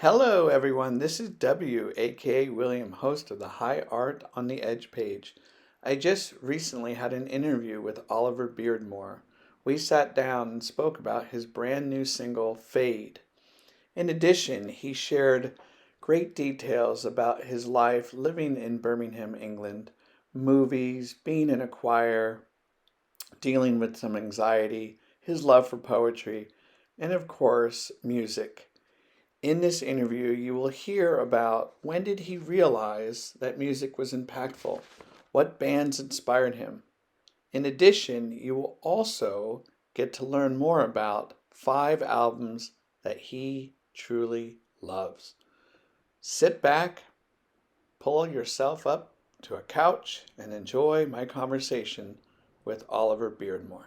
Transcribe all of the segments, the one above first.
Hello, everyone. This is W, aka William, host of the High Art on the Edge page. I just recently had an interview with Oliver Beardmore. We sat down and spoke about his brand new single, Fade. In addition, he shared great details about his life living in Birmingham, England, movies, being in a choir, dealing with some anxiety, his love for poetry, and of course, music. In this interview, you will hear about when did he realize that music was impactful, what bands inspired him. In addition, you will also get to learn more about 5 albums that he truly loves. Sit back, pull yourself up to a couch, and enjoy my conversation with Oliver Beardmore.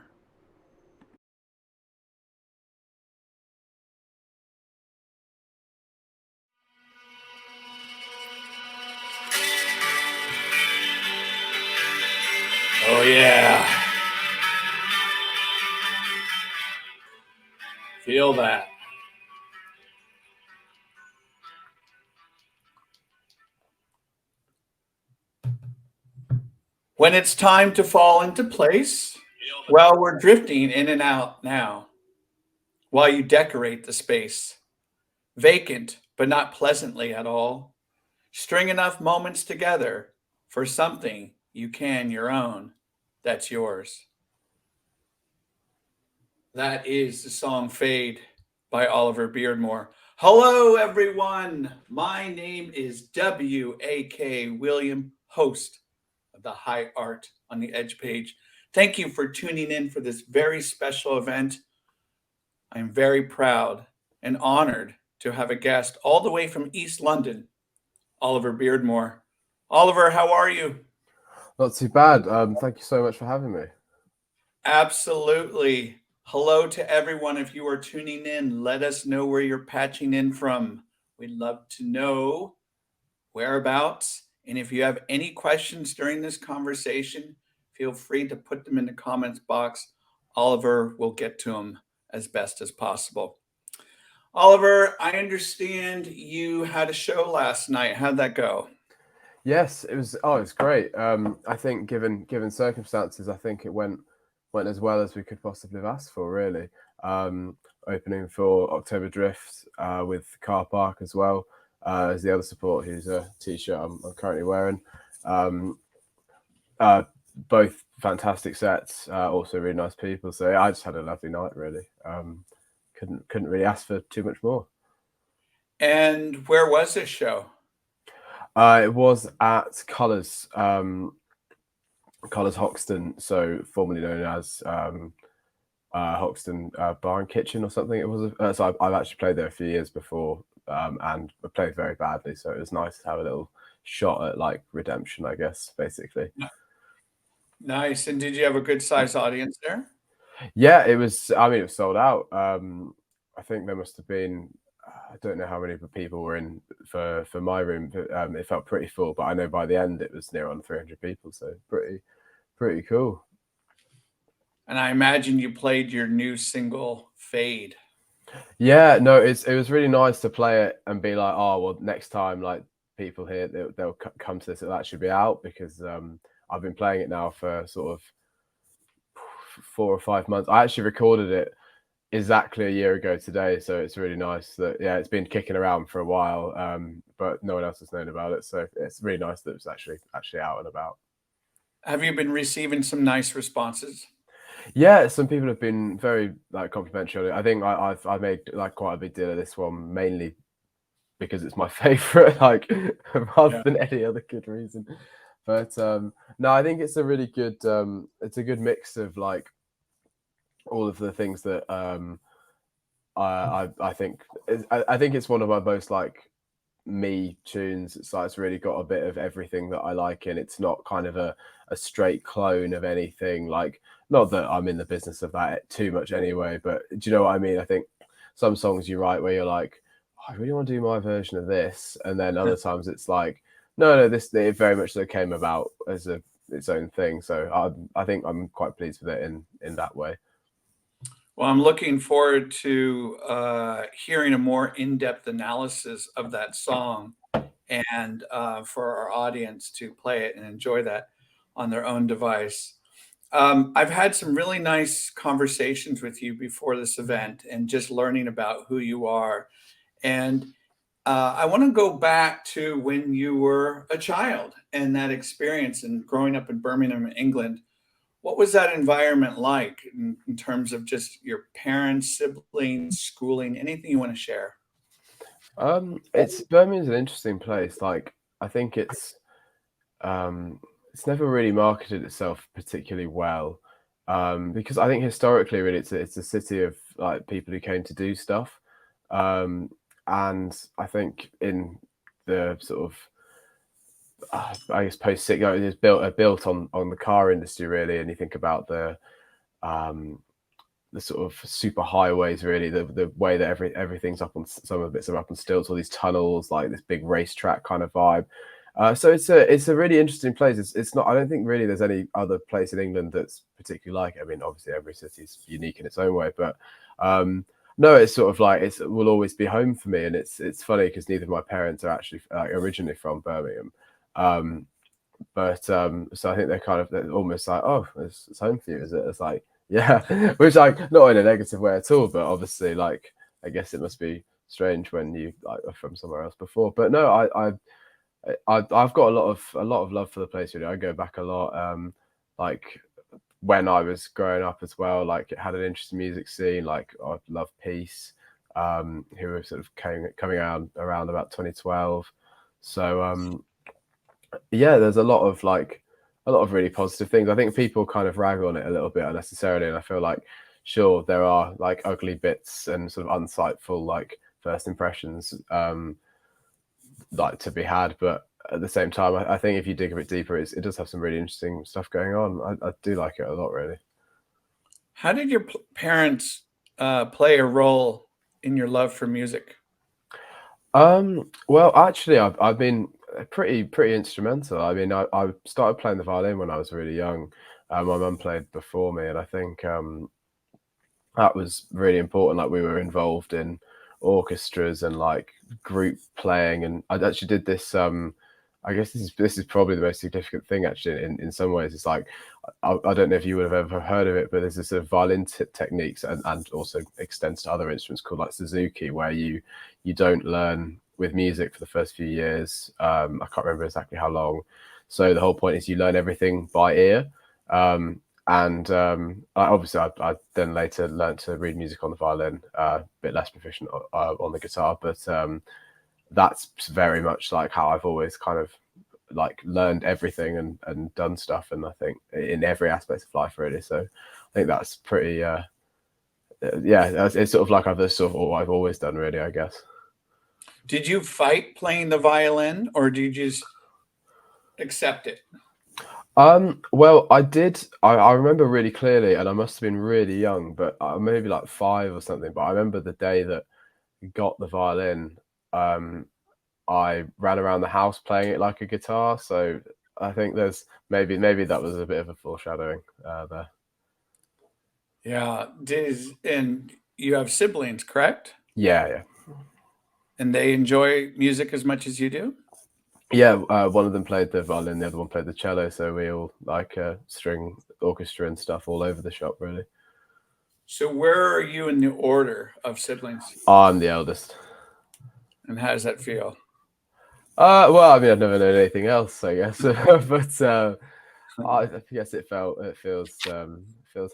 Oh, yeah. Feel that. When it's time to fall into place, well, we're drifting in and out now while you decorate the space. Vacant, but not pleasantly at all. String enough moments together for something you can your own that's yours. That is the song Fade by Oliver Beardmore. Hello, everyone. My name is W.A.K. William, host of the High Art on the Edge page. Thank you for tuning in for this very special event. I'm very proud and honored to have a guest all the way from East London, Oliver Beardmore. Oliver, how are you? Not too bad. Thank you so much for having me. Absolutely. Hello to everyone. If you are tuning in, let us know where you're patching in from. We'd love to know whereabouts. And if you have any questions during this conversation, feel free to put them in the comments box. Oliver will get to them as best as possible. Oliver, I understand you had a show last night. How'd that go? Yes, it was. Oh, it's great. I think given circumstances, I think it went as well as we could possibly have asked for. Really, opening for October Drift with Car Park as well as the other support, who's a T-shirt I'm currently wearing. Um, uh, Both fantastic sets, also really nice people. So yeah, I just had a lovely night. Really, couldn't really ask for too much more. And where was this show? It was at Colours Hoxton, so formerly known as Hoxton Bar and Kitchen or something. It was. So I've actually played there a few years before, and I played very badly. So it was nice to have a little shot at like redemption, I guess, basically. Nice. And did you have a good sized audience there? Yeah, it was. I mean, it was sold out. I think there must have been. I don't know how many people were in for my room, but it felt pretty full. But I know by the end it was near on 300 people, so pretty cool. And I imagine you played your new single, Fade. Yeah, no, it was really nice to play it and be like, oh well, next time like people here they'll come to this, it'll actually be out because I've been playing it now for sort of 4 or 5 months. I actually recorded it exactly a year ago today, so it's really nice that yeah, it's been kicking around for a while, but no one else has known about it, so it's really nice that it's actually out and about. Have you been receiving some nice responses? Yeah, some people have been very like complimentary on it. I think I made like quite a big deal of this one mainly because it's my favorite, like rather Yeah. than any other good reason. But no, I think it's a really good it's a good mix of like all of the things that I think I think it's one of my most like me tunes. It's like it's really got a bit of everything that I like, and it's not kind of a straight clone of anything. Like, not that I'm in the business of that too much anyway, but do you know what I mean? I think some songs you write where you're like, "Oh, I really want to do my version of this, and then other times it's like, no, this it very much so came about as its own thing. So I think I'm quite pleased with it in that way. Well, I'm looking forward to hearing a more in-depth analysis of that song, and for our audience to play it and enjoy that on their own device. I've had some really nice conversations with you before this event and just learning about who you are. And I want to go back to when you were a child and that experience and growing up in Birmingham, England. What was that environment like in terms of just your parents, siblings, schooling, anything you want to share? It's Birmingham's an interesting place. Like, I think um, it's never really marketed itself particularly well, because I think historically, really, it's a city of like people who came to do stuff, um, and I think in the sort of I guess post six, it's built on the car industry really, and you think about um, the sort of super highways, really, the way that everything's up on some of it's up on stilts, all these tunnels, like this big racetrack kind of vibe. So it's a really interesting place. It's not. I don't think really there's any other place in England that's particularly like it. I mean, obviously every city's unique in its own way, but no, it's sort of like it will always be home for me. And it's funny because neither of my parents are actually originally from Birmingham. Um, so I think they're almost like, oh, it's home for you, is it? It's like, yeah, which like not in a negative way at all, but obviously like I guess it must be strange when you like are from somewhere else before. But no, I've got a lot of love for the place. Really, I go back a lot. Like when I was growing up as well, like it had an interesting music scene. Like I love Peace, who were sort of coming out around about 2012. So yeah, there's a lot of really positive things. I think people kind of rag on it a little bit unnecessarily, and I feel like sure there are like ugly bits and sort of unsightful like first impressions like to be had, but at the same time, I think if you dig a bit deeper, it does have some really interesting stuff going on. I do like it a lot, really. How did your parents play a role in your love for music? Well, actually, I've been pretty instrumental. I mean, I started playing the violin when I was really young. My mum played before me, and I think that was really important. Like we were involved in orchestras and like group playing, and I actually did this. I guess this is probably the most significant thing actually. In some ways, it's like I don't know if you would have ever heard of it, but there's this sort of violin techniques and also extends to other instruments called like Suzuki, where you don't learn with music for the first few years. I can't remember exactly how long. So the whole point is you learn everything by ear. And obviously I then later learned to read music on the violin, a bit less proficient on the guitar, but that's very much like how I've always kind of like learned everything and done stuff, and I think in every aspect of life really. So I think that's pretty yeah, it's sort of like I've sort of what I've always done really, I guess. Did you fight playing the violin, or do you just accept it? Well, I did. I remember really clearly, and I must have been really young, but maybe like 5 or something. But I remember the day that I got the violin. Um, I ran around the house playing it like a guitar. So I think there's maybe that was a bit of a foreshadowing there. Yeah. And you have siblings, correct? Yeah, yeah, And they enjoy music as much as you do? yeah. One of them played the violin, the other one played the cello. So we all like string orchestra and stuff all over the shop, really. So where are you in the order of siblings? I'm the eldest. And how does that feel? Well, I mean, I've never known anything else, I guess, but I guess it feels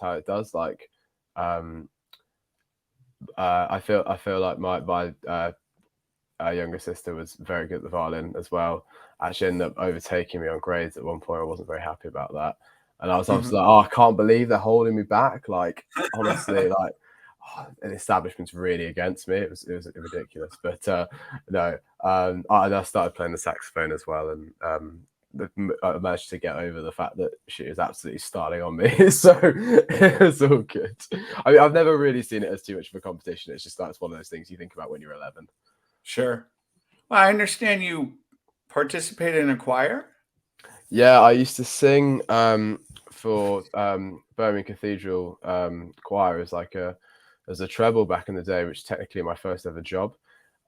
how it does. Like, um, I feel like my younger sister was very good at the violin as well. Actually, ended up overtaking me on grades at one point. I wasn't very happy about that, and I was Mhm. like, oh, I can't believe they're holding me back. Like, honestly, like. An establishment's really against me. It was ridiculous, but no. I started playing the saxophone as well, and I managed to get over the fact that she was absolutely starting on me. So it was all good. I mean, I've never really seen it as too much of a competition. It's just that's one of those things you think about when you're 11. Sure. Well, I understand you participated in a choir. Yeah, I used to sing for Birmingham Cathedral choir as like as a treble back in the day, which is technically my first ever job.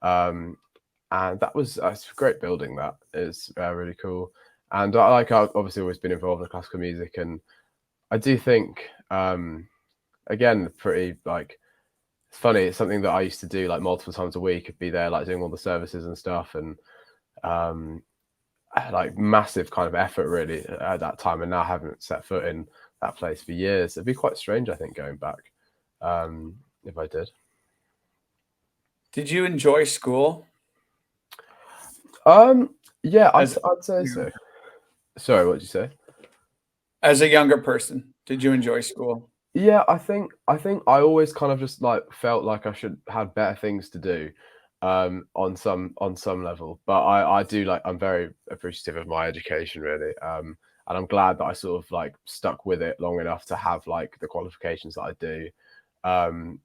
And that was it's a great building. That is really cool. And I've obviously always been involved in classical music, and I do think again pretty like it's funny. It's something that I used to do like multiple times a week. I'd be there like doing all the services and stuff, and um, like massive kind of effort really at that time. And now I haven't set foot in that place for years. It'd be quite strange, I think, going back if I did. Did you enjoy school Yeah, as I'd say so. Sorry, what did you say? as a younger person? Did you enjoy school? Yeah, I think I always kind of just like felt like I should had better things to do on some level. But I do like I'm very appreciative of my education really. And I'm glad that I sort of like stuck with it long enough to have like the qualifications that I do. Um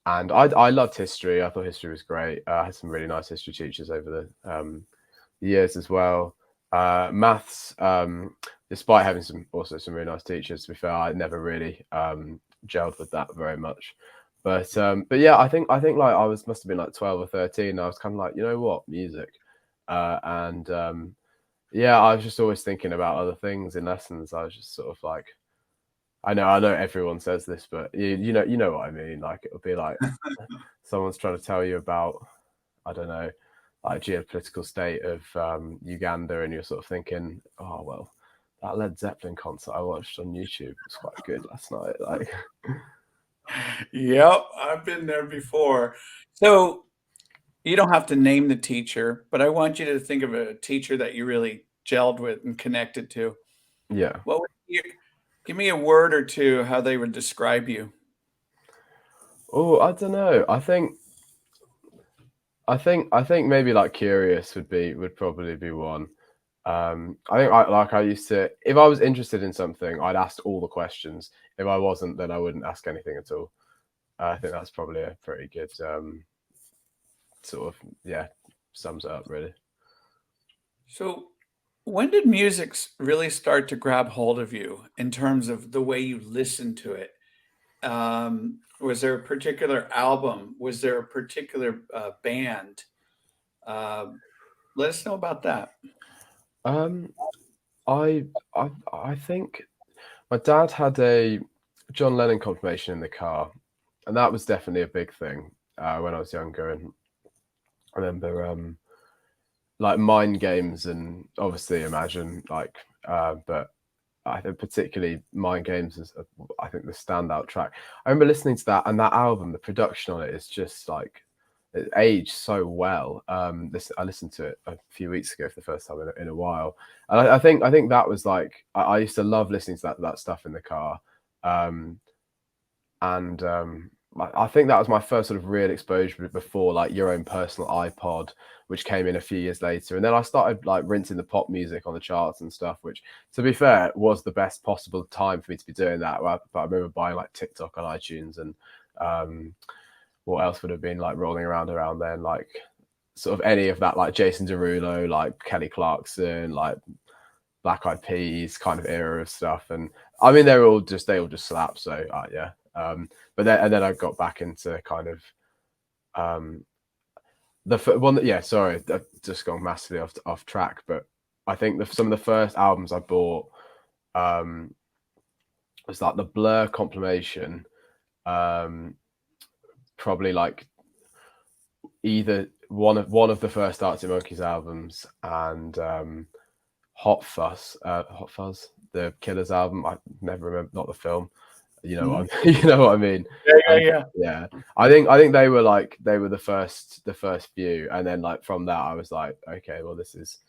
and I loved history. I thought history was great. I had some really nice history teachers over the years as well. Maths, despite having some really nice teachers, to be fair, I never really gelled with that very much. But yeah, I think like must have been like 12 or 13. I was kind of like, you know what, music, and yeah, I was just always thinking about other things in lessons. I was just sort of like, I know everyone says this, but you know what I mean. Like it'll be like someone's trying to tell you about, I don't know, like geopolitical state of Uganda, and you're sort of thinking, oh well, that Led Zeppelin concert I watched on YouTube was quite good last night. Like, Yep, I've been there before. So you don't have to name the teacher, but I want you to think of a teacher that you really gelled with and connected to. yeah. What would you give me a word or two how they would describe you? Oh, I don't know. I think maybe like curious would probably be one. I used to, if I was interested in something, I'd ask all the questions. If I wasn't, then I wouldn't ask anything at all. I think that's probably a pretty good sort of, yeah, sums it up really. So when did music really start to grab hold of you in terms of the way you listen to it? Was there a particular album? Was there a particular band? Um, Let us know about that. Um, I I think my dad had a John Lennon confirmation in the car, and that was definitely a big thing when I was younger. And I remember like Mind Games and obviously Imagine, like, but I think particularly Mind Games is I think the standout track. I remember listening to that, and that album, the production on it is just like it aged so well. I listened to it a few weeks ago for the first time in a while, and I think that was like I used to love listening to that stuff in the car. Um, and I think that was my first sort of real exposure before like your own personal iPod, which came in a few years later. And then I started like rinsing the pop music on the charts and stuff, which, to be fair, was the best possible time for me to be doing that. But I remember buying like TikTok on iTunes, and um, what else would have been like rolling around then, like sort of any of that, like Jason Derulo, like Kelly Clarkson, like Black Eyed Peas kind of era of stuff. And I mean, they all just slap. So yeah. But then I got back into kind of um, one that, yeah. Sorry, I've just gone massively off track. But I think some of the first albums I bought um, was like the Blur compilation. Um, Probably like either one of the first Arctic Monkeys albums, and Hot Fuzz, the Killers album. I never remember, not the film. You know Mhm. what you know what I mean. Yeah, yeah, And yeah. yeah, I think they were the first few, and then like from that I was like, okay, well this is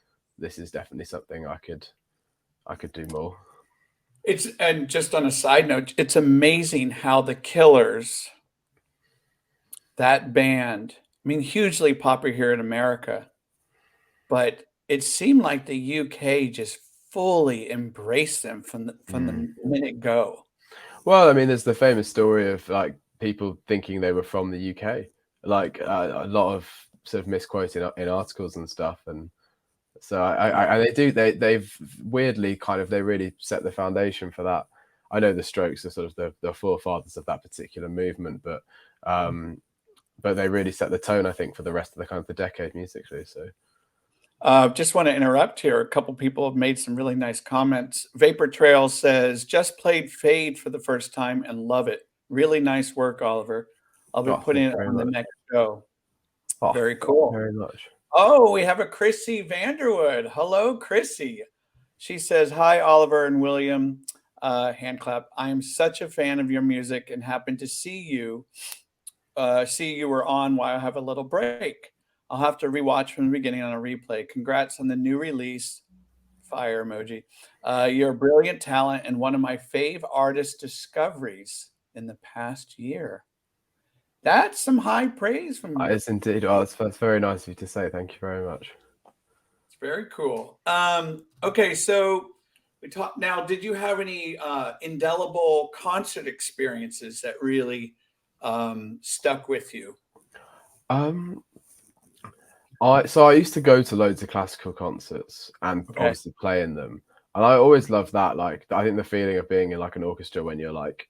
definitely something I could do more. It's and just on a side note, it's amazing how the Killers, that band, I mean, hugely popular here in America, but it seemed like the UK just fully embraced them from Mm. the minute go. Well, I mean, there's the famous story of like people thinking they were from the UK, like a lot of sort of misquoted in articles and stuff, and so they've weirdly kind of they really set the foundation for that. I know the Strokes are sort of the forefathers of that particular movement, but But they really set the tone, I think, for the rest of the kind of the decade musically. So Just want to interrupt here. A couple people have made some really nice comments. Vapor Trail says, just played Fade for the first time and love it. Really nice work, Oliver. I'll be oh, thank putting you it very on the much. next show. Oh, Very thank you cool. very much. Oh, we have a Chrissy Vanderwood. Hello, Chrissy. She says, hi, Oliver and William. Hand clap. I am such a fan of your music and happened to see you were on while I have a little break. I'll have to rewatch from the beginning on a replay. Congrats on the new release. Fire emoji. You're a brilliant talent and one of my fave artist discoveries in the past year. That's some high praise from. It's indeed. Oh, that's very nice of you to say. Thank you very much. It's very cool. Okay, so we talked now. Did you have any indelible concert experiences that really stuck with you? Um, I used to go to loads of classical concerts and Okay. obviously play in them, and I always loved that. Like, I think the feeling of being in like an orchestra when you're like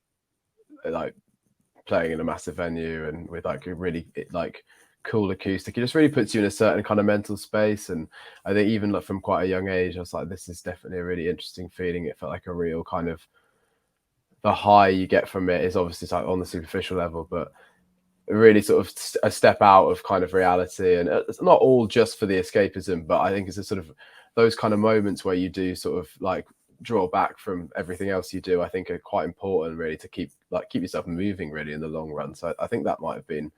playing in a massive venue and with like a really like cool acoustic, it just really puts you in a certain kind of mental space. And I think even like from quite a young age, I was like, this is definitely a really interesting feeling. It felt like a real kind of the high you get from it is obviously like on the superficial level, but really sort of a step out of kind of reality. And it's not all just for the escapism, but I think it's a sort of those kind of moments where you do sort of like draw back from everything else you do, I think are quite important really to keep yourself moving really in the long run. So I think that might have been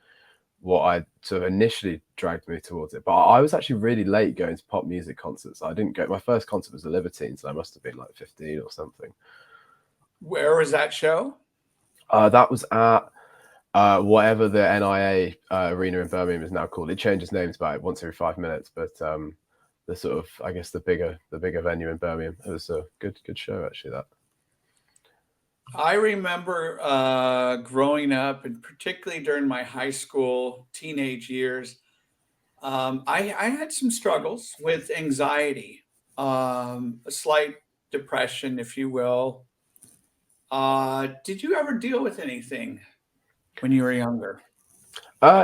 what I sort of initially dragged me towards it. But I was actually really late going to pop music concerts. I didn't go, my first concert was the Libertines, and I must have been like 15 or something. Where was that show? That was at whatever the NIA arena in Birmingham is now called. It changes names about once every 5 minutes, but the sort of, I guess, the bigger venue in Birmingham. It was a good show actually. That I remember growing up, and particularly during my high school, teenage years, I had some struggles with anxiety, a slight depression, if you will. Did you ever deal with anything when you were younger?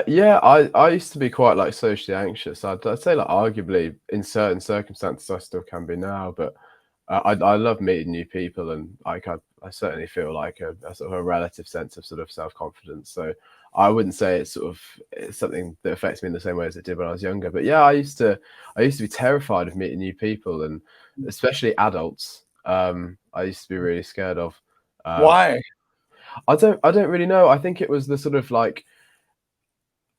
yeah, I used to be quite like socially anxious. I'd say like arguably in certain circumstances I still can be now, but I love meeting new people, and like I certainly feel like a sort of a relative sense of sort of self-confidence. So I wouldn't say it's something that affects me in the same way as it did when I was younger. But yeah, I used to be terrified of meeting new people, and especially adults. I used to be really scared of. Um, Why? I don't really know. I think it was the sort of like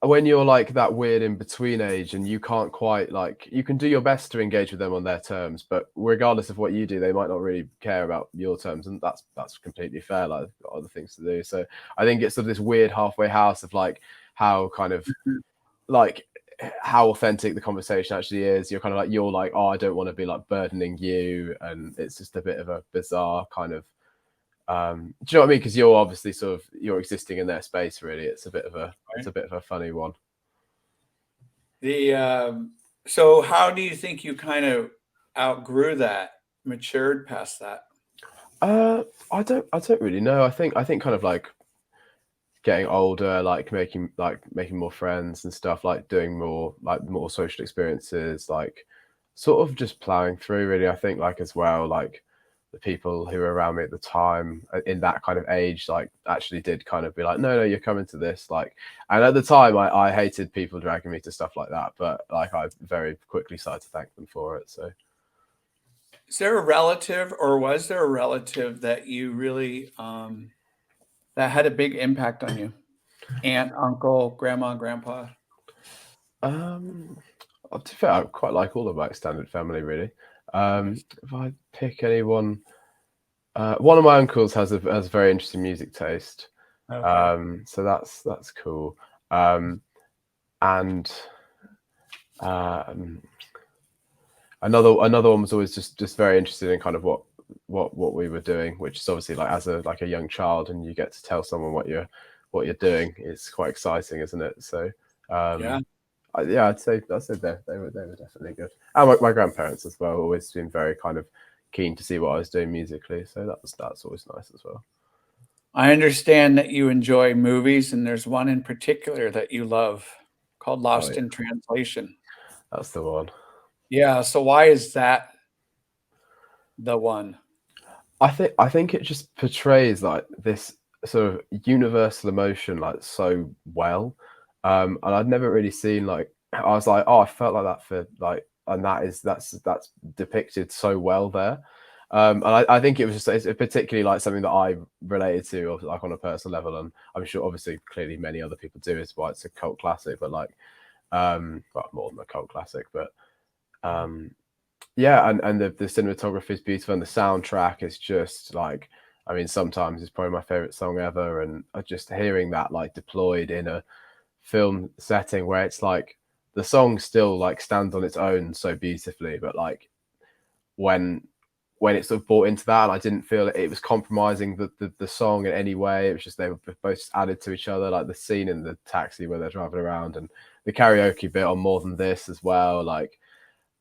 when you're like that weird in between age and you can't quite like you can do your best to engage with them on their terms, but regardless of what you do, they might not really care about your terms, and that's completely fair. Like, they've got other things to do. So I think it's sort of this weird halfway house of like how kind of like how authentic the conversation actually is. You're kind of like you're like, oh, I don't want to be like burdening you, and it's just a bit of a bizarre kind of do you know what I mean? Because you're obviously sort of you're existing in their space. Really, it's a bit of a funny one. The so how do you think you kind of outgrew that, matured past that? Uh, I don't really know. I think kind of like getting older, like making more friends and stuff, like doing more social experiences, like sort of just plowing through. Really, I think like as well, like the people who were around me at the time in that kind of age, like actually did kind of be like, no, you're coming to this, like. And at the time, I hated people dragging me to stuff like that, but like I very quickly started to thank them for it. So. Is there a relative, or was there a relative that you really that had a big impact on you? Aunt, uncle, grandma, grandpa? Um, to be fair, I quite like all of my extended family, really. Nice. If I pick anyone, one of my uncles has a very interesting music taste, Okay. so that's cool. Um, and um, another one was always just very interested in kind of what we were doing, which is obviously like as a young child, and you get to tell someone what you're doing. It's quite exciting, isn't it? So. Yeah. Yeah, I'd say they were definitely good. And my grandparents as well always been very kind of keen to see what I was doing musically, so that's always nice as well. I understand that you enjoy movies, and there's one in particular that you love called Oh Lost yeah, in Translation. that's the one. Yeah, so why is that the one? I think it just portrays like this sort of universal emotion like so well. And I'd never really seen like I was like, oh, I felt like that for like, and that's depicted so well there. And I think it was just it's particularly like something that I related to, or like on a personal level, and I'm sure obviously clearly many other people do. Is why it's a cult classic, but like, well, more than a cult classic, but um, yeah, and the cinematography is beautiful, and the soundtrack is just like, I mean, sometimes it's probably my favorite song ever, and just hearing that like deployed in a film setting where it's like the song still like stands on its own so beautifully, but like when it's sort of brought into that, and I didn't feel it was compromising the song in any way. It was just they were both just added to each other, like the scene in the taxi where they're driving around, and the karaoke bit on More Than This as well. Like,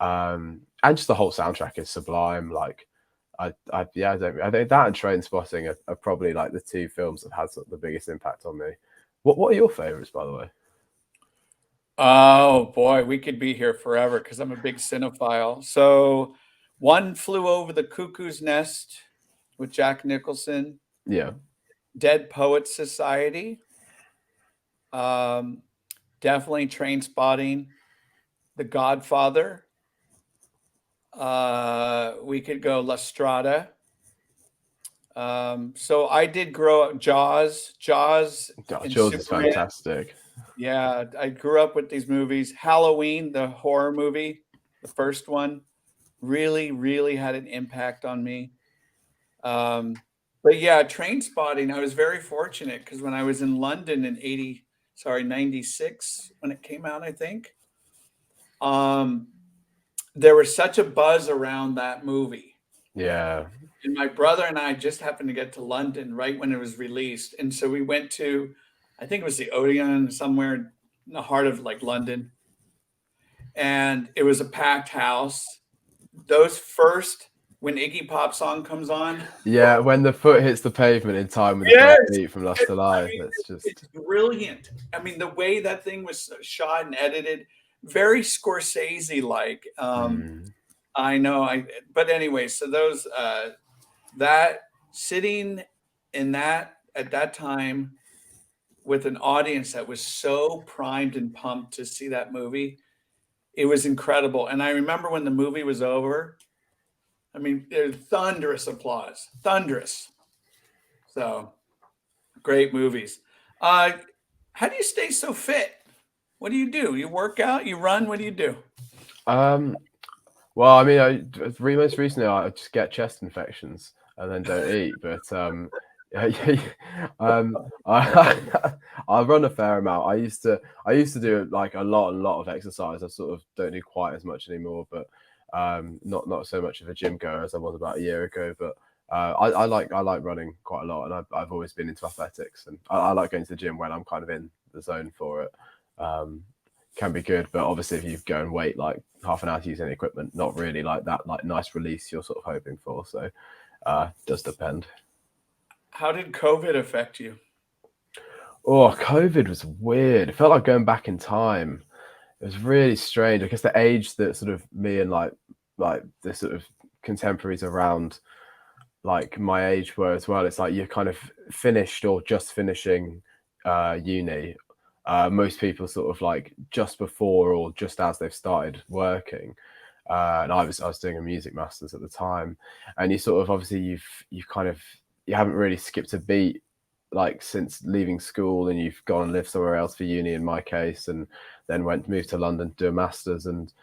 and just the whole soundtrack is sublime. Like, yeah, I think that and Train Spotting are probably like the two films that had sort of the biggest impact on me. What are your favorites, by the way? Oh boy, we could be here forever because I'm a big cinephile. So, One Flew Over the Cuckoo's Nest with Jack Nicholson, Yeah, Dead Poets Society, um, definitely Train Spotting, The Godfather. We could go La Strada. So I did grow up Jaws oh, and Jaws is Superman. fantastic. Yeah, I grew up with these movies. Halloween, the horror movie, the first one, really, really had an impact on me. Um, but yeah, Train Spotting, I was very fortunate because when I was in London in 96 when it came out, I think, um, there was such a buzz around that movie. Yeah, And my brother and I just happened to get to London right when it was released. And so we went to, I think it was the Odeon somewhere in the heart of like London. And it was a packed house. Those first, when Iggy Pop song comes on, yeah. When the foot hits the pavement in time with the yes, first beat from Lust to I Life, mean, that's just it's brilliant. I mean, the way that thing was shot and edited, very Scorsese like. mm, I know. But anyway, so those that sitting in that at that time with an audience that was so primed and pumped to see that movie, it was incredible. And I remember when the movie was over, I mean, there's thunderous applause, thunderous. So great movies. Uh, how do you stay so fit? What do you do? You work out? You run? What do you do? um. Well, I mean, most recently I just get chest infections and then don't eat. But yeah, I I run a fair amount. I used to do like a lot of exercise. I sort of don't do quite as much anymore, but not so much of a gym goer as I was about a year ago. But I like running quite a lot, and I've always been into athletics, and I like going to the gym when I'm kind of in the zone for it. Um, can be good, but obviously if you go and wait like half an hour to use any equipment, not really like that like nice release you're sort of hoping for. So does depend. How did COVID affect you? Oh, COVID was weird. It felt like going back in time. It was really strange. I guess the age that sort of me and like the sort of contemporaries around like my age were as well. It's like you're kind of finished or just finishing uni. Most people sort of like just before or just as they've started working. And I was doing a music masters at the time, and you sort of obviously you've kind of you haven't really skipped a beat like since leaving school, and you've gone and lived somewhere else for uni in my case, and then moved to London to do a masters, and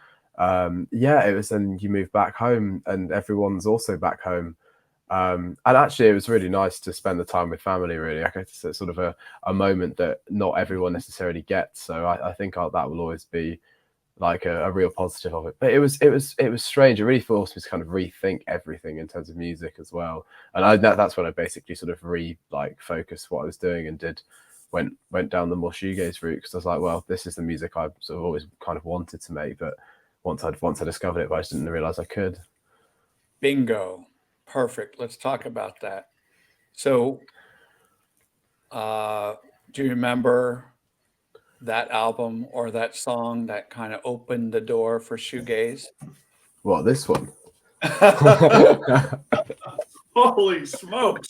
yeah, it was. And you move back home, and everyone's also back home, and actually, it was really nice to spend the time with family. Really, I guess it's sort of a moment that not everyone necessarily gets. So I think that will always be like a real positive of it. But it was strange. It really forced me to kind of rethink everything in terms of music as well. And that's when I basically sort of focused what I was doing and went down the more shoegaze route, because I was like, well, this is the music I've sort of always kind of wanted to make, but once I discovered it, but I just didn't realize I could. Bingo. Perfect. Let's talk about that. So Uh, do you remember that album or that song that kind of opened the door for shoegaze? What, this one? Holy smokes!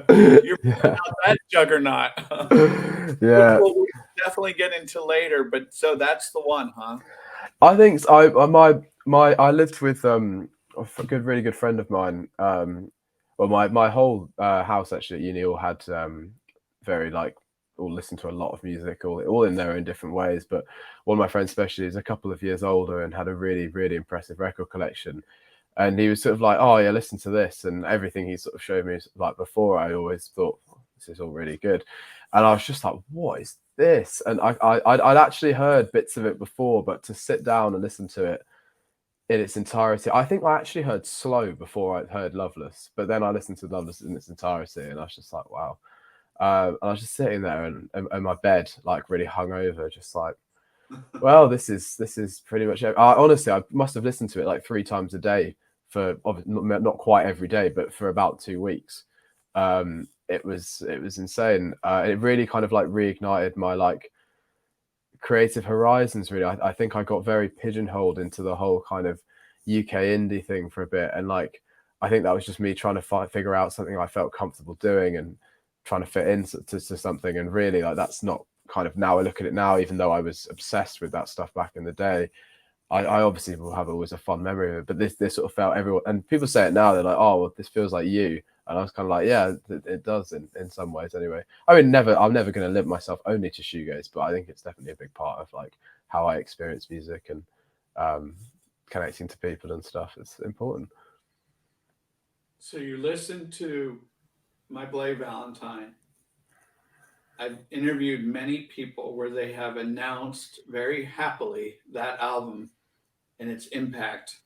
You're pulling Yeah. out that juggernaut, which Yeah. we'll definitely get into later. But so that's the one, huh? I think I lived with a good really good friend of mine. Well, my whole house actually at uni all had very like all listened to a lot of music, all in their own different ways. But one of my friends, especially, is a couple of years older and had a really impressive record collection. And he was sort of like, "Oh yeah, listen to this," and everything he sort of showed me like before. I always thought this is all really good, and I was just like, "What is this?" And I'd actually heard bits of it before, but to sit down and listen to it in its entirety, I think I actually heard Slow before I'd heard Loveless, but then I listened to Loveless in its entirety, and I was just like, "Wow." And I was just sitting there and my bed like really hung over, just like, well, this is pretty much it. Honestly, I must have listened to it like 3 times a day for not quite every day, but for about 2 weeks. It was insane. It really kind of like reignited my like creative horizons. Really, I think I got very pigeonholed into the whole kind of UK indie thing for a bit, and like I think that was just me trying to figure out something I felt comfortable doing and trying to fit into to something. And really, like that's not kind of now I look at it now, even though I was obsessed with that stuff back in the day. I obviously will have always a fond memory of it, but this sort of felt everyone, and people say it now. They're like, "Oh, well, this feels like you," and I was kind of like, "Yeah, it does in some ways, anyway." I mean, I'm never going to limit myself only to shoegaze, but I think it's definitely a big part of like how I experience music and um, connecting to people and stuff. It's important. So you listen to My Bloody Valentine. I've interviewed many people where they have announced very happily that album and its impact.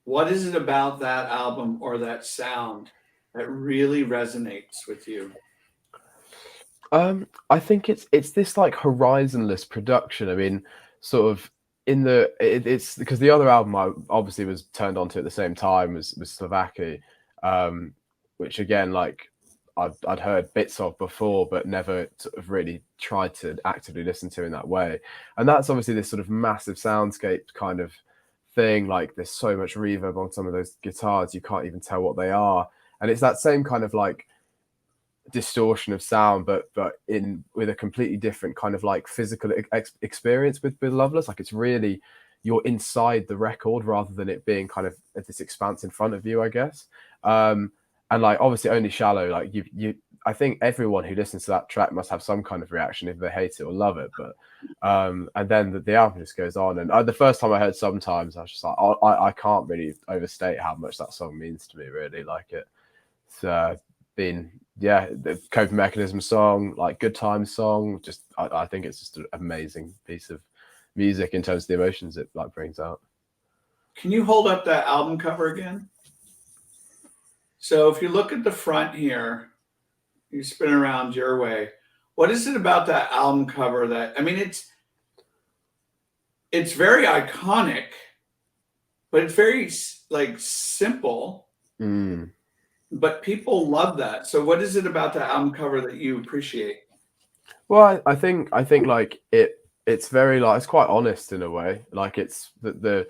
What is it about that album or that sound that really resonates with you? I think it's this like horizonless production. I mean, sort of it's because the other album I obviously was turned on to at the same time was Slovakia, um, which again like I'd heard bits of before, but never sort of really tried to actively listen to in that way. And that's obviously this sort of massive soundscape kind of thing. Like there's so much reverb on some of those guitars, you can't even tell what they are. And it's that same kind of like distortion of sound, but in with a completely different kind of like physical experience with Loveless. Like it's really you're inside the record rather than it being kind of this expanse in front of you, I guess. Um, and like obviously only shallow. Like you, I think everyone who listens to that track must have some kind of reaction if they hate it or love it. But and then the album just goes on. And the first time I heard Sometimes, I was just like, I can't really overstate how much that song means to me. Really, like it. It's been yeah, the coping mechanism song, like good times song. Just I think it's just an amazing piece of music in terms of the emotions it like brings out. Can you hold up that album cover again? So if you look at the front here, you spin around your way. What is it about that album cover that I mean it's very iconic, but it's very like simple, Mm. but people love that. So what is it about that album cover that you appreciate? Well, I think like it's very like it's quite honest in a way. Like it's the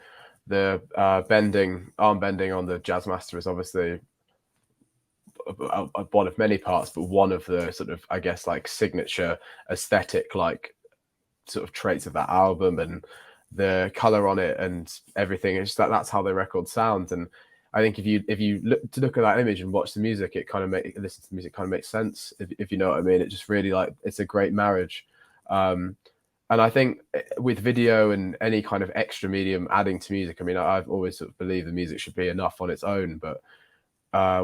bending arm bending on the jazz master is obviously one of many parts, but one of the sort of I guess like signature aesthetic like sort of traits of that album and the color on it and everything. It's just that that's how the record sounds. And I think if you look at that image and watch the music, it kind of listen to the music kind of makes sense. If you know what I mean, it just really like it's a great marriage. Um, and I think with video and any kind of extra medium adding to music, I mean, I've always sort of believed the music should be enough on its own, but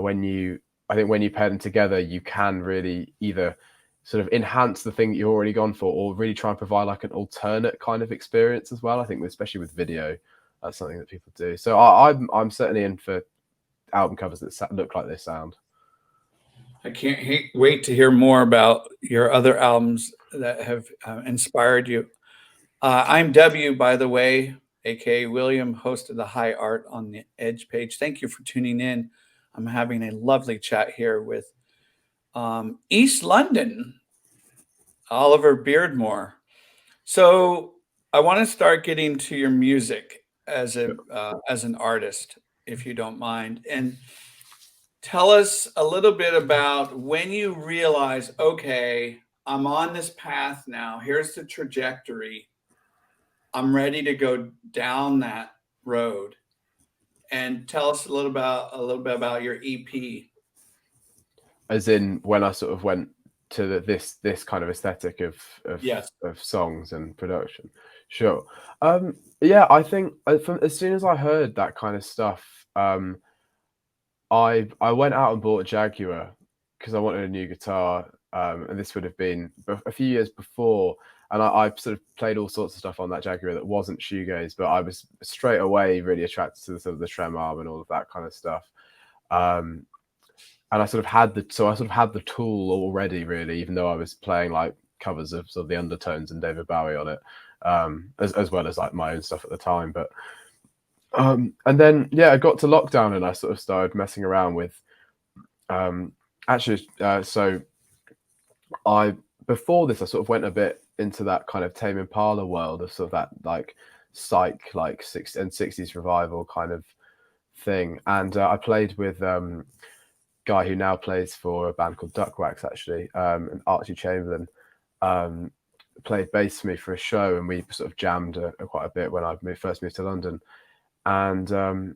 when you I think when you pair them together, you can really either sort of enhance the thing that you've already gone for, or really try and provide like an alternate kind of experience as well. I think especially with video, that's something that people do. So I'm certainly in for album covers that look like this sound. I can't wait to hear more about your other albums that have inspired you. I'm W, by the way, aka William, host of the High Art on the Edge page. Thank you for tuning in. I'm having a lovely chat here with East London, Oliver Beardmore. So I want to start getting to your music as an artist, if you don't mind, and tell us a little bit about when you realize, okay, I'm on this path now. Here's the trajectory. I'm ready to go down that road. And tell us a little bit about your EP. As in when I sort of went to this kind of aesthetic Yes. of songs and production. Sure. Yeah, I think from as soon as I heard that kind of stuff, I went out and bought a Jaguar because I wanted a new guitar, and this would have been a few years before. And I sort of played all sorts of stuff on that Jaguar that wasn't shoegaze, but I was straight away really attracted to the sort of the trem arm and all of that kind of stuff. Um, and I sort of had the tool already, really, even though I was playing like covers of sort of the Undertones and David Bowie on it, as well as like my own stuff at the time. But and then yeah, I got to lockdown and I sort of started messing around with actually. So I before this, I sort of went a bit into that kind of Tame Impala world of sort of that like psych like 60s revival kind of thing, and I played with guy who now plays for a band called Duckwax, actually, and Archie Chamberlain played bass for me for a show, and we sort of jammed quite a bit when I first moved to London. And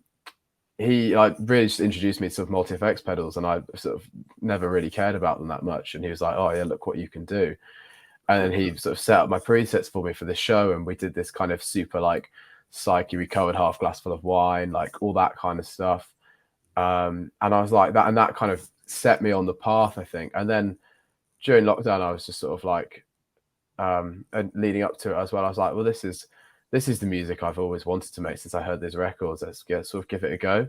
he like really just introduced me to sort of multi-effects pedals, and I sort of never really cared about them that much. And he was like, "Oh yeah, look what you can do." And then he sort of set up my presets for me for this show, and we did this kind of super like psyche. We covered Half Glass Full of Wine, like all that kind of stuff. And I was like that, and that kind of set me on the path, I think. And then during lockdown, I was just sort of like, and leading up to it as well, I was like, well, this is the music I've always wanted to make since I heard these records. Let's sort of give it a go.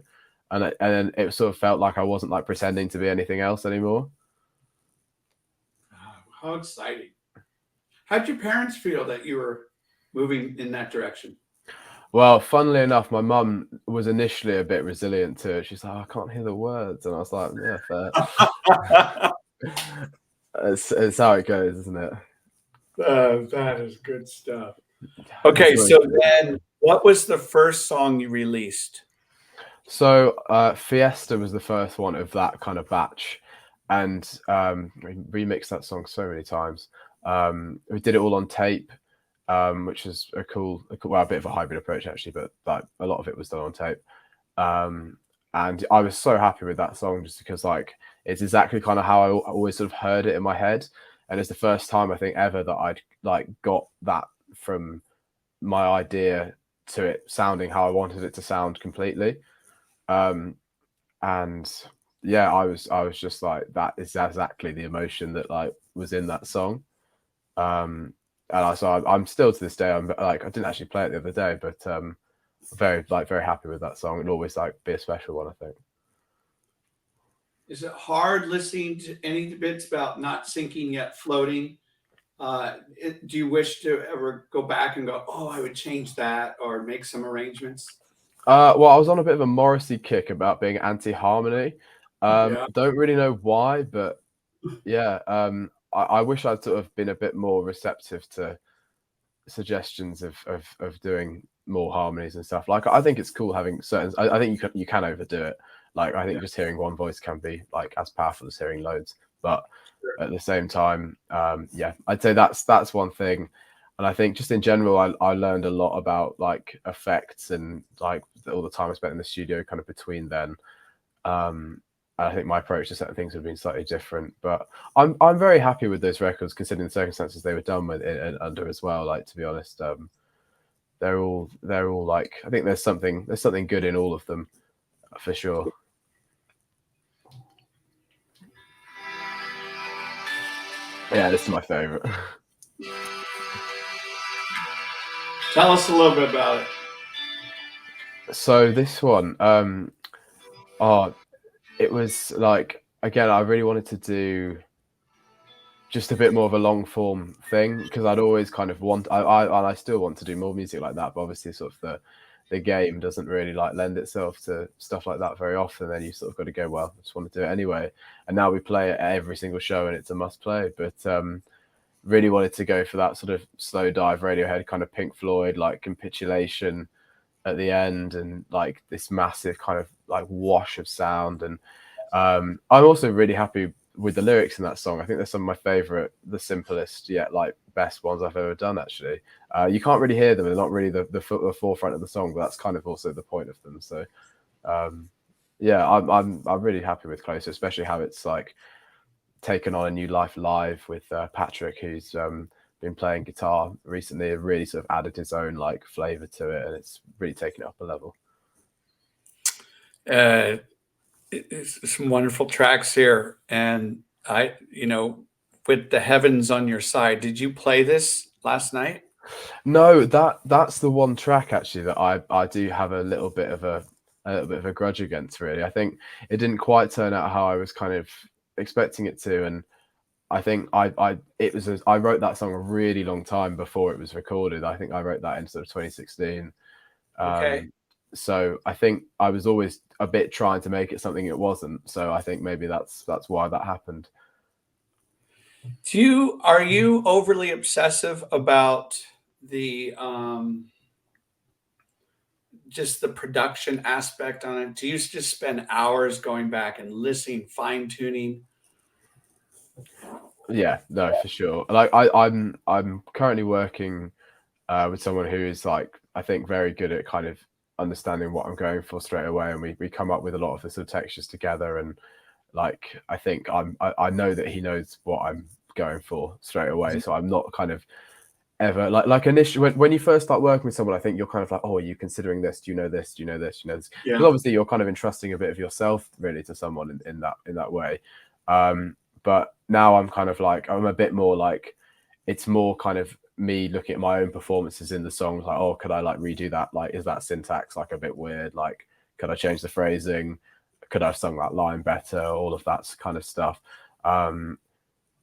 And then it sort of felt like I wasn't like pretending to be anything else anymore. How exciting. How'd your parents feel that you were moving in that direction? Well, funnily enough, my mum was initially a bit resilient to it. She's like, I can't hear the words. And I was like, yeah, fair. It's how it goes, isn't it? That is good stuff. Okay, so then what was the first song you released? So Fiesta was the first one of that kind of batch, and we remixed that song so many times. We did it all on tape, which is a bit of a hybrid approach actually, but like a lot of it was done on tape. And I was so happy with that song just because like it's exactly kind of how I always sort of heard it in my head, and it's the first time I think ever that I'd like got that from my idea to it sounding how I wanted it to sound completely. And yeah, I was just like, that is exactly the emotion that like was in that song. And I'm still to this day, I'm like, I didn't actually play it the other day, but very happy with that song. It'll always like be a special one, I think. Is it hard listening to any bits about not sinking yet floating? Do you wish to ever go back and go, oh, I would change that or make some arrangements? Well, I was on a bit of a Morrissey kick about being anti-harmony. Yeah. Don't really know why, but yeah, I wish I'd sort of been a bit more receptive to suggestions of doing more harmonies and stuff. Like, I think it's cool having certain. I think you can overdo it. Like, I think just hearing one voice can be like as powerful as hearing loads. But at the same time, yeah, I'd say that's one thing. And I think just in general, I learned a lot about like effects and like all the time I spent in the studio kind of between then. I think my approach to certain things have been slightly different, but I'm very happy with those records considering the circumstances they were done with it under as well. Like, to be honest, they're all like, I think there's something good in all of them for sure. Yeah, this is my favorite. Tell us a little bit about it. So this one, it was like, again, I really wanted to do just a bit more of a long form thing because I'd always kind of and I still want to do more music like that, but obviously sort of the game doesn't really like lend itself to stuff like that very often. Then you sort of got to go, well, I just want to do it anyway. And now we play it at every single show, and it's a must play. But really wanted to go for that sort of slow dive Radiohead kind of Pink Floyd like capitulation at the end, and like this massive kind of like wash of sound. And I'm also really happy with the lyrics in that song. I think they're some of my favorite, the simplest yet like best ones I've ever done. Actually, you can't really hear them; they're not really the forefront of the song, but that's kind of also the point of them. So, yeah, I'm really happy with Closer, especially how it's like taken on a new life live with Patrick, who's been playing guitar recently, and really sort of added his own like flavor to it, and it's really taken it up a level. It's some wonderful tracks here, and with the heavens on your side, did you play this last night? No, that's the one track actually that I do have a little bit of a grudge against. Really, I think it didn't quite turn out how I was kind of expecting it to, and I think I wrote that song a really long time before it was recorded. I think I wrote that in sort of 2016. Okay. So I think I was always a bit trying to make it something it wasn't. So I think maybe that's why that happened. Are you overly obsessive about the just the production aspect on it? Do you just spend hours going back and listening, fine tuning? Yeah, no, for sure. Like I'm currently working with someone who is like I think very good at kind of understanding what I'm going for straight away, and we come up with a lot of the sort of textures together. And like I think I know that he knows what I'm going for straight away, so I'm not kind of ever like initially when you first start working with someone, I think you're kind of like, oh, are you considering this? Do you know this? Do you know this? Do you know this? Because Yeah. obviously you're kind of entrusting a bit of yourself really to someone in that way. But now I'm kind of like I'm a bit more like it's more kind of me looking at my own performances in the songs, like, oh, could I like redo that? Like, is that syntax like a bit weird? Like, could I change the phrasing? Could I have sung that line better? All of that kind of stuff. Um,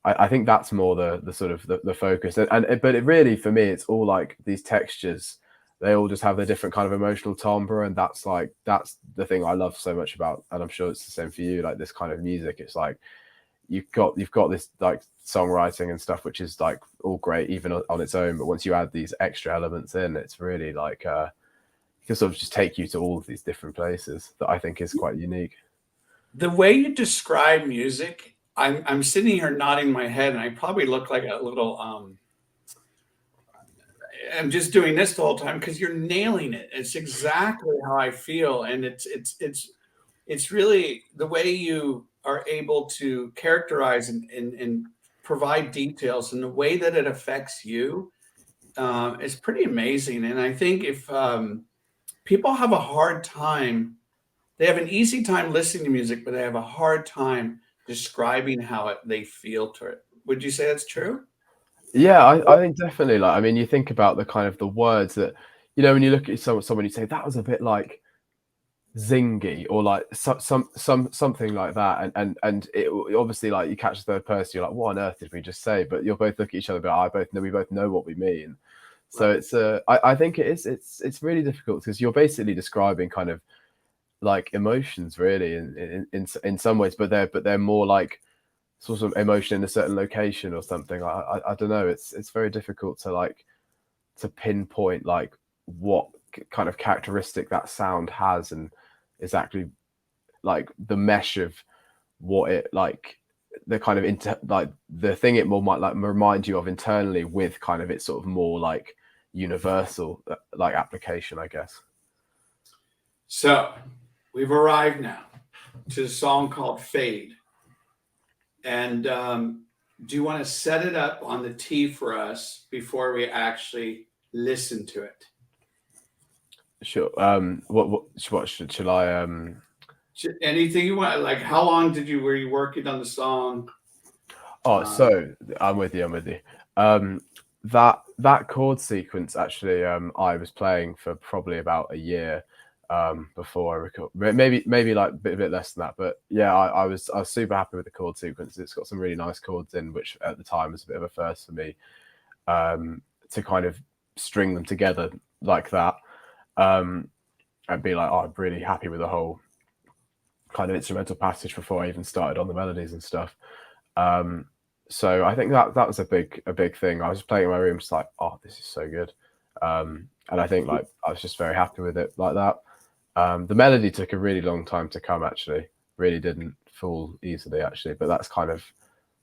I think that's more the sort of the focus. And but it really for me, it's all like these textures. They all just have their different kind of emotional timbre, and that's the thing I love so much about. And I'm sure it's the same for you. Like this kind of music, it's like you've got this like songwriting and stuff which is like all great even on its own, but once you add these extra elements in, it's really like it can sort of just take you to all of these different places that I think is quite unique. The way you describe music, I'm sitting here nodding my head, and I probably look like a little I'm just doing this the whole time because you're nailing it. It's exactly how I feel, and it's really the way you are able to characterize and provide details, and the way that it affects you is pretty amazing. And I think if people have a hard time, they have an easy time listening to music, but they have a hard time describing how they feel to it. Would you say that's true? Yeah, I think definitely. Like, I mean, you think about the kind of the words that, when you look at someone, you say that was a bit like zingy or like something like that, and it obviously like you catch the third person, you're like, what on earth did we just say? But you'll both look at each other, but we both know what we mean. So Right. it's I think it's really difficult because you're basically describing kind of like emotions really in some ways, but they're more like sort of emotion in a certain location or something. I don't know. It's very difficult to like to pinpoint like what kind of characteristic that sound has, and exactly like the mesh of what it like the kind of like the thing it more might like remind you of internally with kind of its sort of more like universal like application, I guess. So we've arrived now to a song called Fade. And do you want to set it up on the tee for us before we actually listen to it? Sure. What shall I Anything you want? Like, how long were you working on the song? Oh, Um, so I'm with you. That chord sequence actually, I was playing for probably about a year before I record. Maybe like a bit less than that, but yeah, I was super happy with the chord sequence. It's got some really nice chords in, which at the time was a bit of a first for me, to kind of string them together like that. and be like, oh, I'm really happy with the whole kind of instrumental passage before I even started on the melodies and stuff. Um, so I think that was a big thing. I was playing in my room, just like, oh, this is so good. And I think like I was just very happy with it like that. The melody took a really long time to come. Actually, really didn't fall easily. Actually, but that's kind of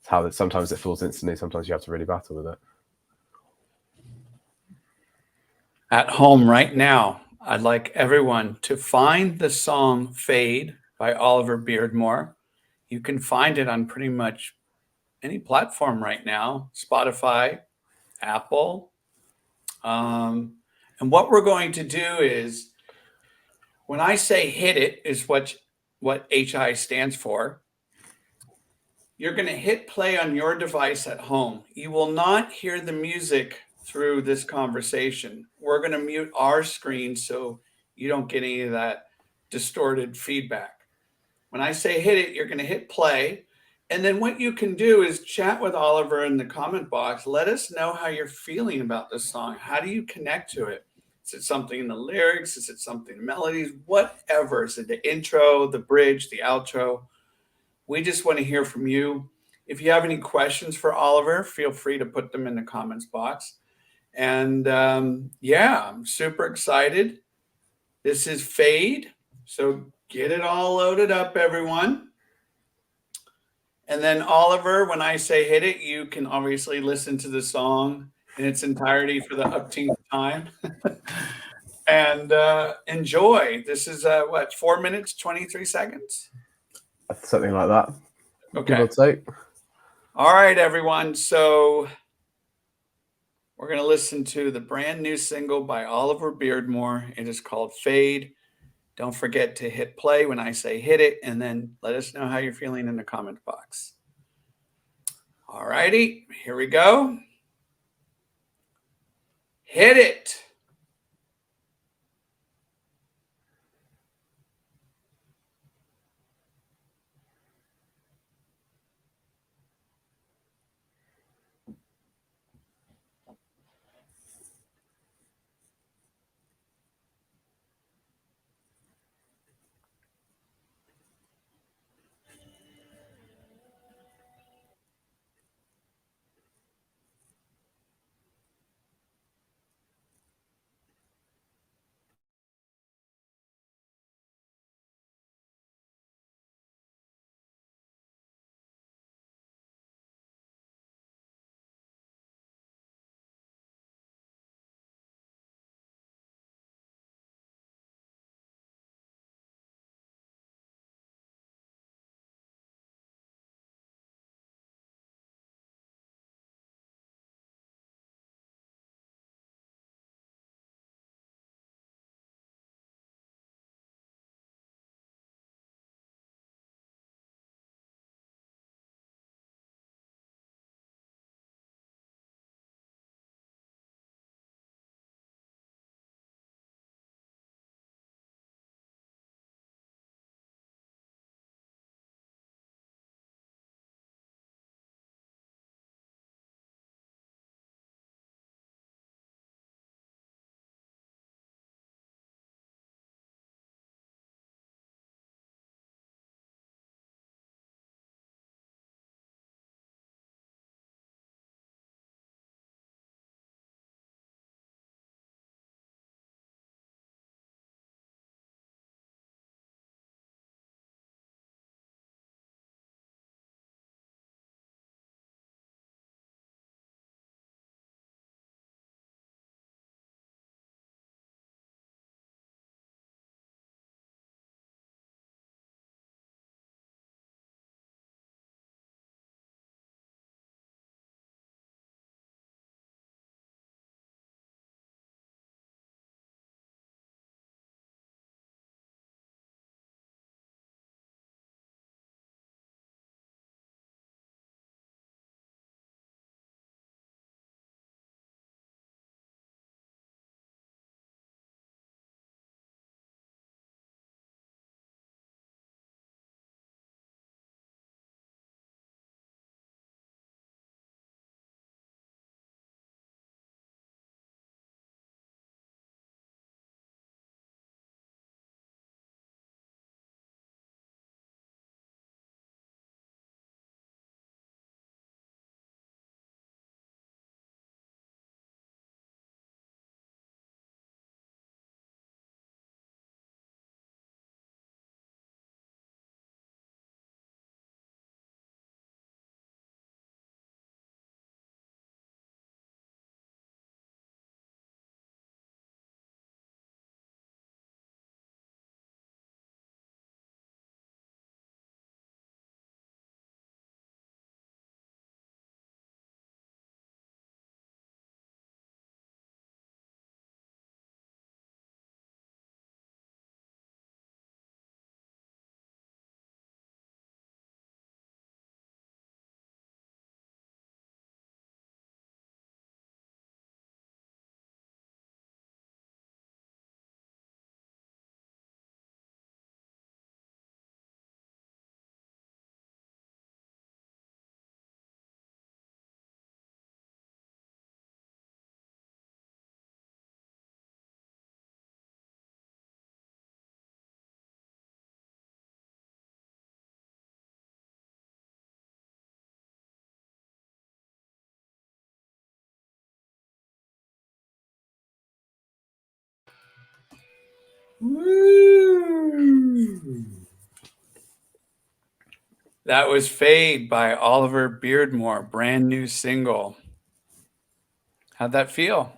how that sometimes it falls instantly. Sometimes you have to really battle with it. At home right now, I'd like everyone to find the song Fade by Oliver Beardmore. You can find it on pretty much any platform right now, Spotify, Apple. Um, and what we're going to do is when I say hit it, is what HI stands for. You're going to hit play on your device at home. You will not hear the music through this conversation. We're going to mute our screen so you don't get any of that distorted feedback. When I say hit it, you're going to hit play. And then what you can do is chat with Oliver in the comment box. Let us know how you're feeling about this song. How do you connect to it? Is it something in the lyrics? Is it something in the melodies? Whatever. Is it the intro, the bridge, the outro? We just want to hear from you. If you have any questions for Oliver, feel free to put them in the comments box. And yeah, I'm super excited. This is Fade. So get it all loaded up, everyone. And then, Oliver, when I say hit it, you can obviously listen to the song in its entirety for the upteenth time and enjoy. This is what, 4 minutes, 23 seconds? Something like that, give Okay. or take. All right, everyone. So we're going to listen to the brand new single by Oliver Beardmore. It is called Fade. Don't forget to hit play when I say hit it, and then let us know how you're feeling in the comment box. All righty, here we go. Hit it. Woo! That was Fade by Oliver Beardmore, brand new single. How'd that feel?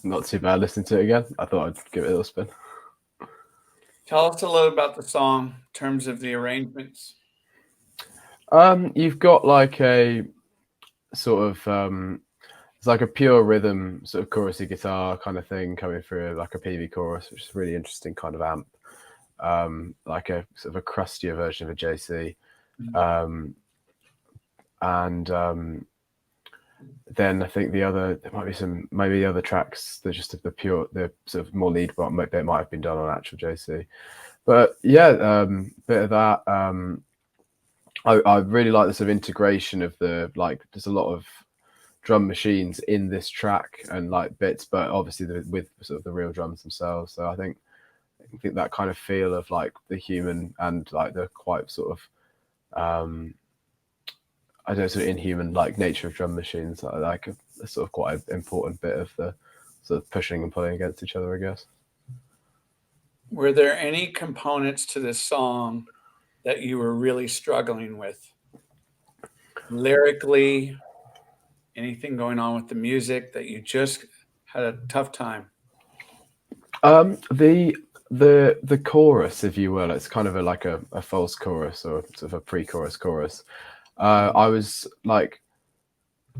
Not too bad listening to it again. I thought I'd give it a little spin. Tell us a little about the song in terms of the arrangements. You've got like a sort of it's like a pure rhythm, sort of chorusy guitar kind of thing coming through, like a PV chorus, which is a really interesting kind of amp. Like a sort of a crustier version of a JC. And then I think there might be maybe the other tracks, they're just the sort of more lead bit might have been done on actual JC. But yeah, bit of that. I really like the sort of integration of there's a lot of drum machines in this track and like bits, but obviously with sort of the real drums themselves. So I think that kind of feel of like the human and like the quite sort of I don't know, sort of inhuman like nature of drum machines, like a sort of quite an important bit of the sort of pushing and pulling against each other, I guess. Were there any components to this song that you were really struggling with? Lyrically, anything going on with the music that you just had a tough time? The chorus, if you will, it's kind of like a false chorus or sort of a pre-chorus chorus. I was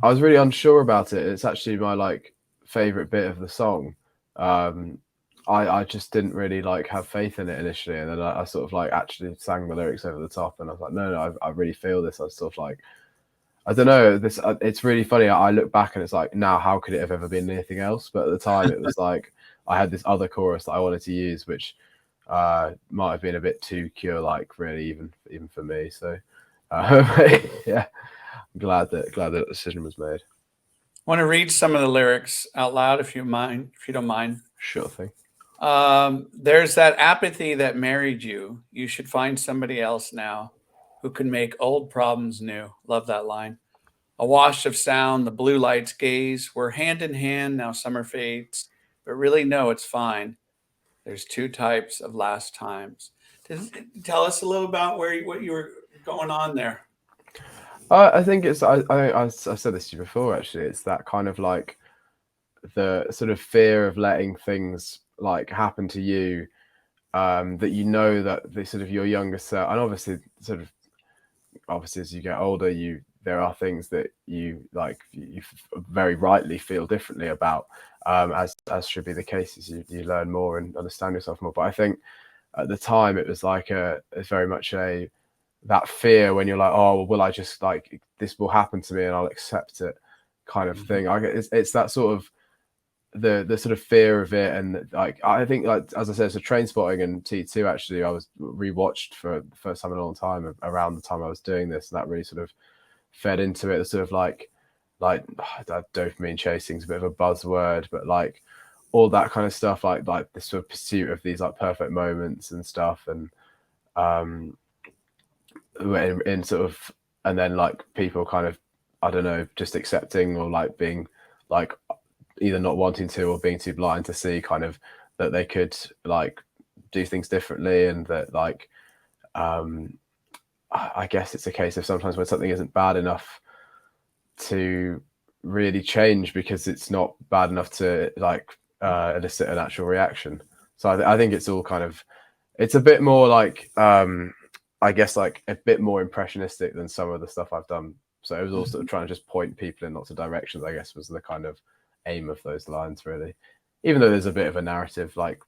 really unsure about it. It's actually my like favorite bit of the song. I just didn't really like have faith in it initially, and then I sort of like actually sang the lyrics over the top, and I was like, no, I really feel this. I was sort of like, I don't know, this. It's really funny. I look back and it's like, now how could it have ever been anything else? But at the time, it was like I had this other chorus that I wanted to use, which might have been a bit too cure like, really, even for me. So yeah, I'm glad that decision was made. Want to read some of the lyrics out loud if you don't mind. Sure thing. There's that apathy that married you. You should find somebody else now who can make old problems new. Love that line. A wash of sound, the blue lights gaze. We're hand in hand, now summer fades. But really, no, it's fine. There's two types of last times. Tell us a little about what you were going on there. I think it's I said this to you before. Actually, it's that kind of like the sort of fear of letting things like happen to you, that you know that the sort of your younger self, and obviously as you get older, there are things that you like you very rightly feel differently about, as should be the case as you learn more and understand yourself more. But I think at the time it was like it's very much that fear when you're like, oh, well, will I just like this will happen to me and I'll accept it kind of thing. It's that sort of the sort of fear of it, and like I think, like as I said, so Trainspotting and T2 actually I was rewatched for the first time in a long time around the time I was doing this, and that really sort of fed into it. The sort of like that dopamine chasing is a bit of a buzzword, but like all that kind of stuff, like this sort of pursuit of these like perfect moments and stuff, and in sort of, and then like people kind of, I don't know, just accepting or like being like either not wanting to or being too blind to see kind of that they could like do things differently, and that like I guess it's a case of sometimes when something isn't bad enough to really change because it's not bad enough to like elicit an actual reaction. So I think it's all kind of, it's a bit more like I guess like a bit more impressionistic than some of the stuff I've done. So it was also trying to just point people in lots of directions, I guess, was the kind of aim of those lines, really. Even though there's a bit of a narrative like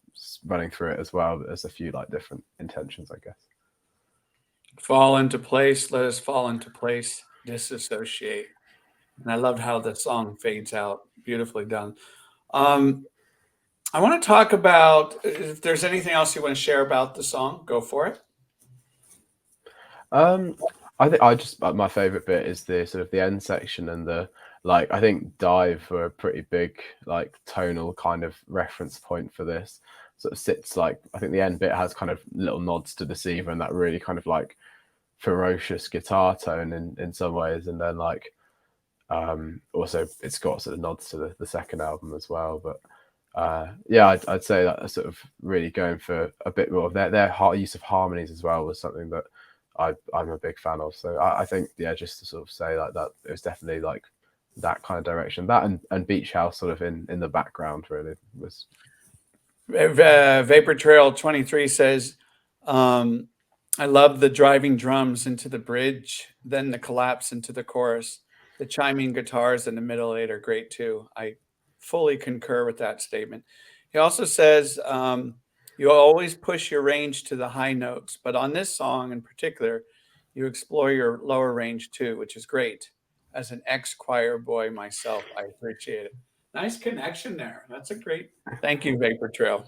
running through it as well, but there's a few like different intentions, I guess. Fall into place, let us fall into place, disassociate. And I loved how the song fades out. Beautifully done. Um, I want to talk about if there's anything else you want to share about the song, go for it. I think my favorite bit is the sort of the end section and the like. I think dive for a pretty big like tonal kind of reference point for this. Sort of sits like, I think the end bit has kind of little nods to Deceiver and that really kind of like ferocious guitar tone in some ways, and then like also it's got sort of nods to the second album as well. But Yeah, I'd say that sort of really going for a bit more of their use of harmonies as well was something that I'm a big fan of. So I think, yeah, just to sort of say like that, it was definitely like that kind of direction. That and Beach House sort of in the background really was. Vapor Trail 23 says, um, I love the driving drums into the bridge, then the collapse into the chorus. The chiming guitars in the middle eight are great too. I fully concur with that statement. He also says, you always push your range to the high notes, but on this song in particular, you explore your lower range too, which is great. As an ex choir boy myself, I appreciate it. Nice connection there. That's a great. Thank you, Vapor Trail.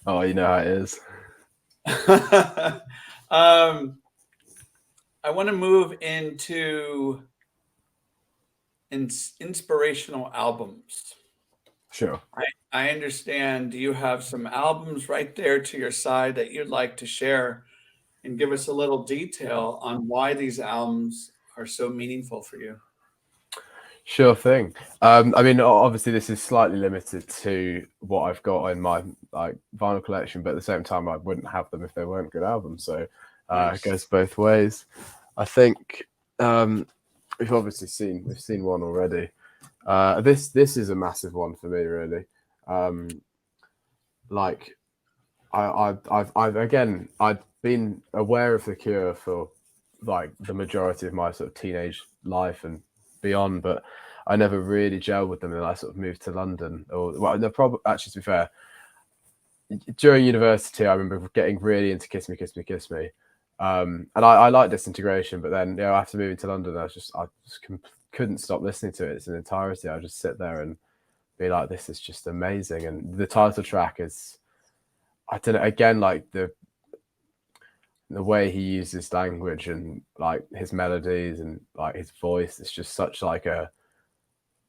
Oh, you know how it is. um, I want to move into inspirational albums. Sure. I understand you have some albums right there to your side that you'd like to share and give us a little detail on why these albums are so meaningful for you. Sure thing. I mean, obviously, this is slightly limited to what I've got in my like vinyl collection, but at the same time, I wouldn't have them if they weren't good albums. So it Nice. goes both ways. I think we've seen one already. This is a massive one for me, really. Um, like I've again I've been aware of the Cure for like the majority of my sort of teenage life and beyond, but I never really gelled with them. And I sort of moved to London, or well, no, probably actually to be fair, during university, I remember getting really into Kiss Me, Kiss Me, Kiss Me, and I like Disintegration, but then after moving to London, I just couldn't stop listening to it. It's an entirety. I just sit there and be like, this is just amazing. And the title track is, I don't know, again, like the way he uses language and like his melodies and like his voice, it's just such like a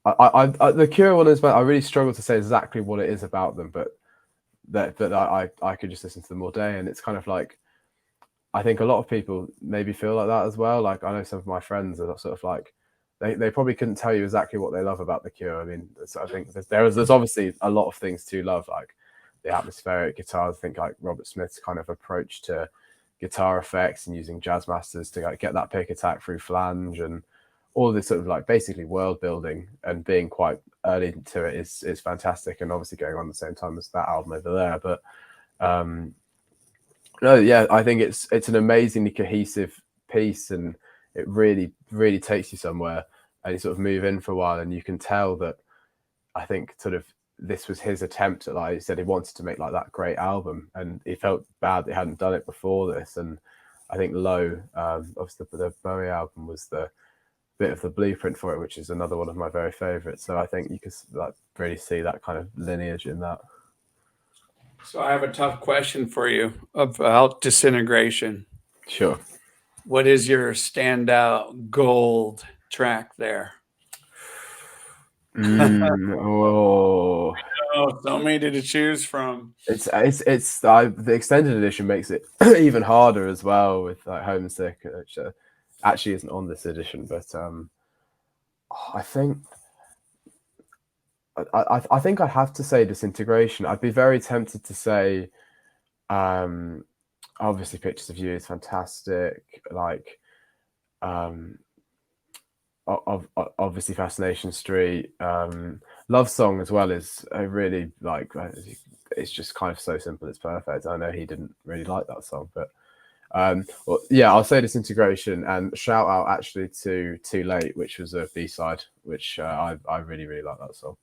the Cure one is, but I really struggle to say exactly what it is about them, but that I could just listen to them all day, and it's kind of like, I think a lot of people maybe feel like that as well. Like I know some of my friends are sort of like, they probably couldn't tell you exactly what they love about the Cure. I mean, I think there's obviously a lot of things to love, like the atmospheric guitars. I think like Robert Smith's kind of approach to guitar effects and using jazz masters to like get that pick attack through flange and all this sort of like basically world building and being quite early to it is fantastic, and obviously going on at the same time as that album over there. But no, yeah, I think it's an amazingly cohesive piece, and it really takes you somewhere, and you sort of move in for a while, and you can tell that I think sort of this was his attempt at, like he said, he wanted to make like that great album, and he felt bad that he hadn't done it before this. And I think Low, obviously the Bowie album was the bit of the blueprint for it, which is another one of my very favorites. So I think you could like really see that kind of lineage in that. So I have a tough question for you about Disintegration. Sure. What is your standout gold track there? Oh, Oh, so many to choose from. the extended edition makes it even harder as well with like Homesick, which actually isn't on this edition, but I think I think I'd have to say Disintegration. I'd be very tempted to say, obviously Pictures of You is fantastic. Like, obviously Fascination Street, Love Song as well is a really like, it's just kind of so simple, it's perfect. I know he didn't really like that song, but well, yeah, I'll say Disintegration, and shout out actually to Too Late, which was a B-side, which I really like that song.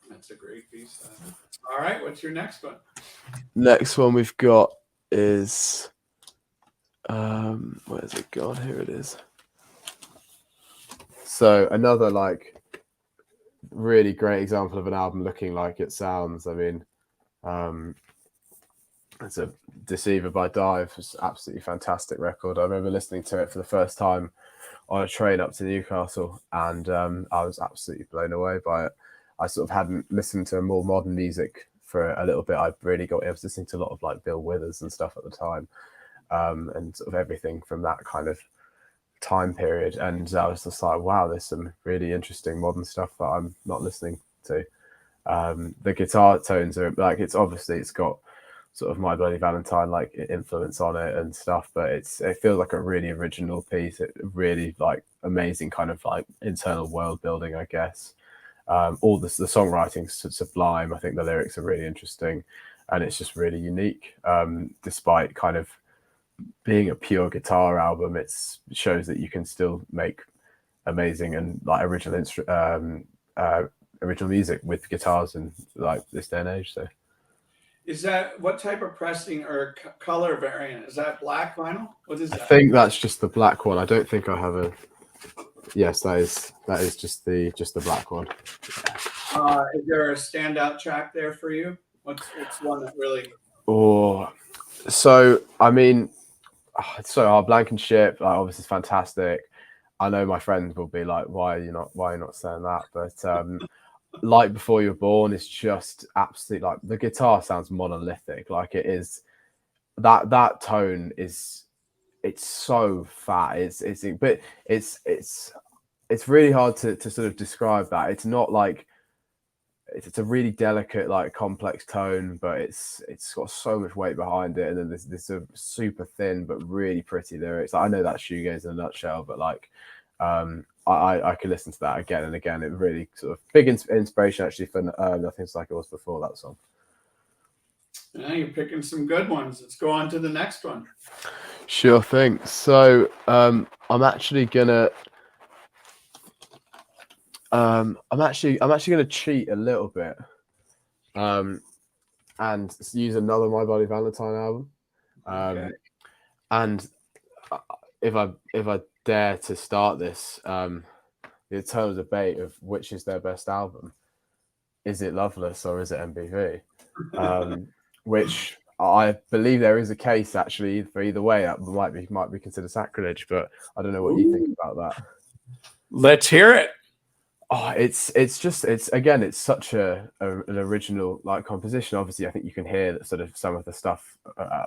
That's a great piece. All right, what's your next one? Next one we've got is where's it gone? Here it is. So another like really great example of an album looking like it sounds. I mean, it's a Deceiver by Dive. It's an absolutely fantastic record. I remember listening to it for the first time on a train up to Newcastle, and I was absolutely blown away by it. I sort of hadn't listened to more modern music for a little bit. I was listening to a lot of like Bill Withers and stuff at the time, and sort of everything from that kind of time period. And I was just like, wow, there's some really interesting modern stuff that I'm not listening to. The guitar tones are like, it's got sort of My Bloody Valentine like influence on it and stuff, but it feels like a really original piece. It really like amazing kind of like internal world building, I guess. All the songwriting's sublime. I think the lyrics are really interesting, and it's just really unique. Despite kind of being a pure guitar album, it shows that you can still make amazing and like original music with guitars in like this day and age. So Is that what type of pressing or color variant? Is that black vinyl? What is I that? think that's just the black one. I don't think I have a. Yes, that is just the black one. Is there a standout track there for you? What's one that really? Or so I mean, so our Blankenship like, obviously is fantastic. I know my friends will be like, why are you not saying that? But like Before You're Born is just absolutely like the guitar sounds monolithic. Like it is that tone is it's so fat. But it's really hard to sort of describe that. It's not like it's a really delicate, like complex tone, but it's got so much weight behind it. And then this sort of super thin but really pretty lyrics. Like, I know that's shoegaze in a nutshell, but like I could listen to that again and again. It really sort of big inspiration actually for Nothing's Like It Was Before, that song. Yeah, you're picking some good ones. Let's go on to the next one. Sure thing. So I'm actually gonna cheat a little bit, and use another My Bloody Valentine album. Okay. And if I dare to start this, the eternal debate of which is their best album, is it Loveless or is it MBV? Which I believe there is a case actually for either way. That might be considered sacrilege, but I don't know what you think about that. Let's hear it. Oh, it's such an original like composition. Obviously, I think you can hear that sort of some of the stuff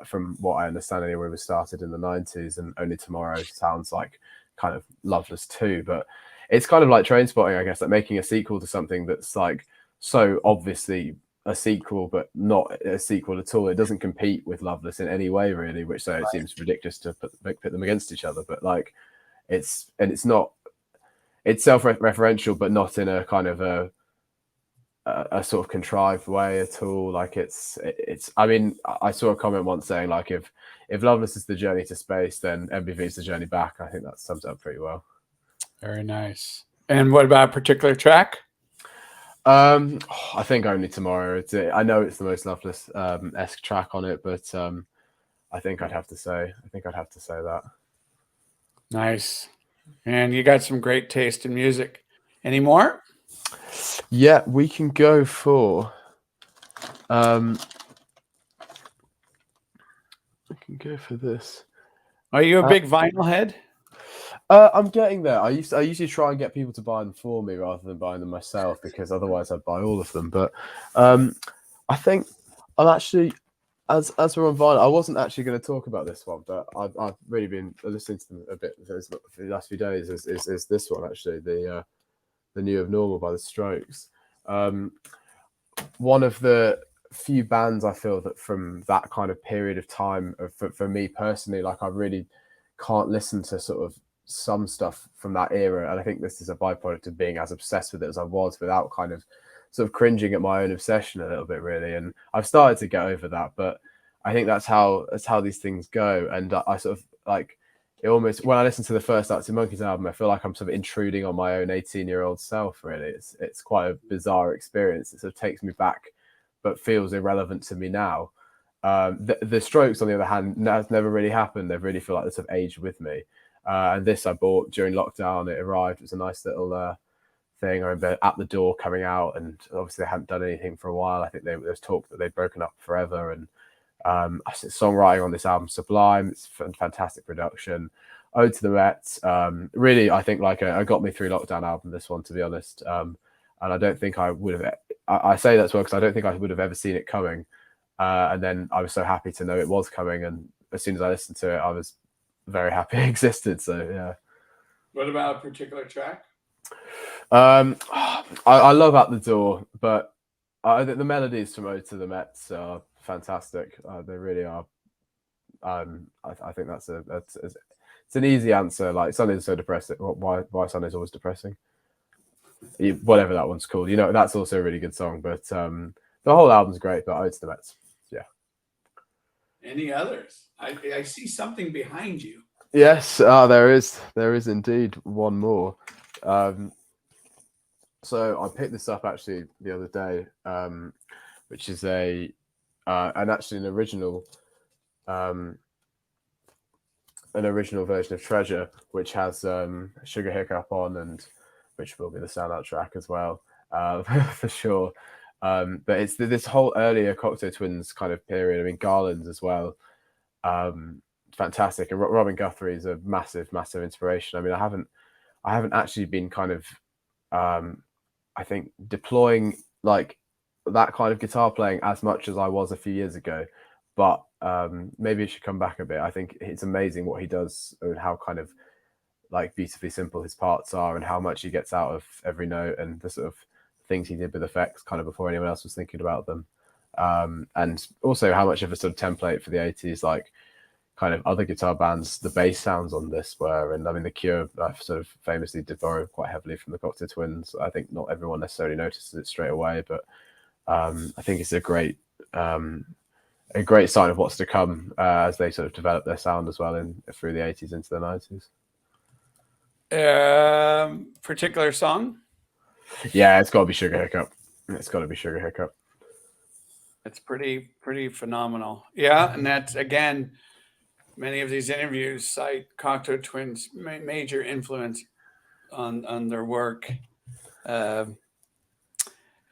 from what I understand anyway was started in the 90s, and Only Tomorrow sounds like kind of Loveless too. But it's kind of like Trainspotting, I guess, like making a sequel to something that's like so obviously a sequel, but not a sequel at all. It doesn't compete with Loveless in any way, really, which so it seems ridiculous to put them against each other. But like, it's not. It's self-referential, but not in a kind of a sort of contrived way at all. Like it's. I mean, I saw a comment once saying like if Loveless is the journey to space, then MBV is the journey back. I think that sums it up pretty well. Very nice. And what about a particular track? I think Only Tomorrow. I know it's the most Loveless esque track on it, but I think I'd have to say that. Nice. And you got some great taste in music. Any more? Yeah, we can go for this. Are you a big vinyl head? I'm getting there. I usually try and get people to buy them for me rather than buying them myself, because otherwise I'd buy all of them. But I think I'm actually, as we're on vinyl, I wasn't actually going to talk about this one, but I've really been listening to them a bit for the last few days. Is this one actually the New Abnormal by the Strokes? One of the few bands I feel that from that kind of period of time, for me personally, like I really can't listen to sort of some stuff from that era, and I think this is a byproduct of being as obsessed with it as I was, without kind of sort of cringing at my own obsession a little bit, really. And I've started to get over that, but I think that's how these things go. And I sort of like it almost, when I listen to the first Arctic Monkeys album, I feel like I'm sort of intruding on my own 18-year-old self, really. It's quite a bizarre experience. It sort of takes me back but feels irrelevant to me now. The Strokes, on the other hand, has never really happened. They really feel like they sort of aged with me. And this I bought during lockdown. It arrived. It was a nice little thing. I remember At the Door coming out, and obviously they hadn't done anything for a while. I think there was talk that they'd broken up forever. And songwriting on this album sublime. It's fantastic production. Ode to the Met. Really, I think like a got me through lockdown album, this one, to be honest. And I don't think I would have. I say that as well because I don't think I would have ever seen it coming. And then I was so happy to know it was coming, and as soon as I listened to it, I was very happy it existed. So yeah. What about a particular track? I love At the Door, but The melodies from Ode to the Mets are fantastic. They really are. I think it's an easy answer. Like Sunday's so depressing. Why Sunday's always depressing? Whatever that one's called. That's also a really good song. But the whole album's great. But Ode to the Mets. Yeah. Any others? I see something behind you. Yes, there is indeed one more. So I picked this up actually the other day, which is an original version of Treasure, which has Sugar Hiccup on, and which will be the standout track as well, for sure. But it's this whole earlier Cocteau Twins kind of period. I mean, Garland as well. Fantastic, and Robin Guthrie is a massive inspiration. I mean, I haven't actually been kind of I think deploying like that kind of guitar playing as much as I was a few years ago, but maybe it should come back a bit. I think it's amazing what he does and how kind of like beautifully simple his parts are and how much he gets out of every note and the sort of things he did with effects kind of before anyone else was thinking about them. And also how much of a sort of template for the 80s, like kind of other guitar bands, the bass sounds on this were, and I mean, The Cure sort of famously did borrow quite heavily from the Cocteau Twins. I think not everyone necessarily notices it straight away, but I think it's a great sign of what's to come as they sort of develop their sound as well through the 80s into the 90s. Particular song? Yeah, it's got to be Sugar Hiccup. It's got to be Sugar Hiccup. It's pretty phenomenal. Yeah, and that's again, many of these interviews cite Cocteau Twins' major influence on their work. Uh,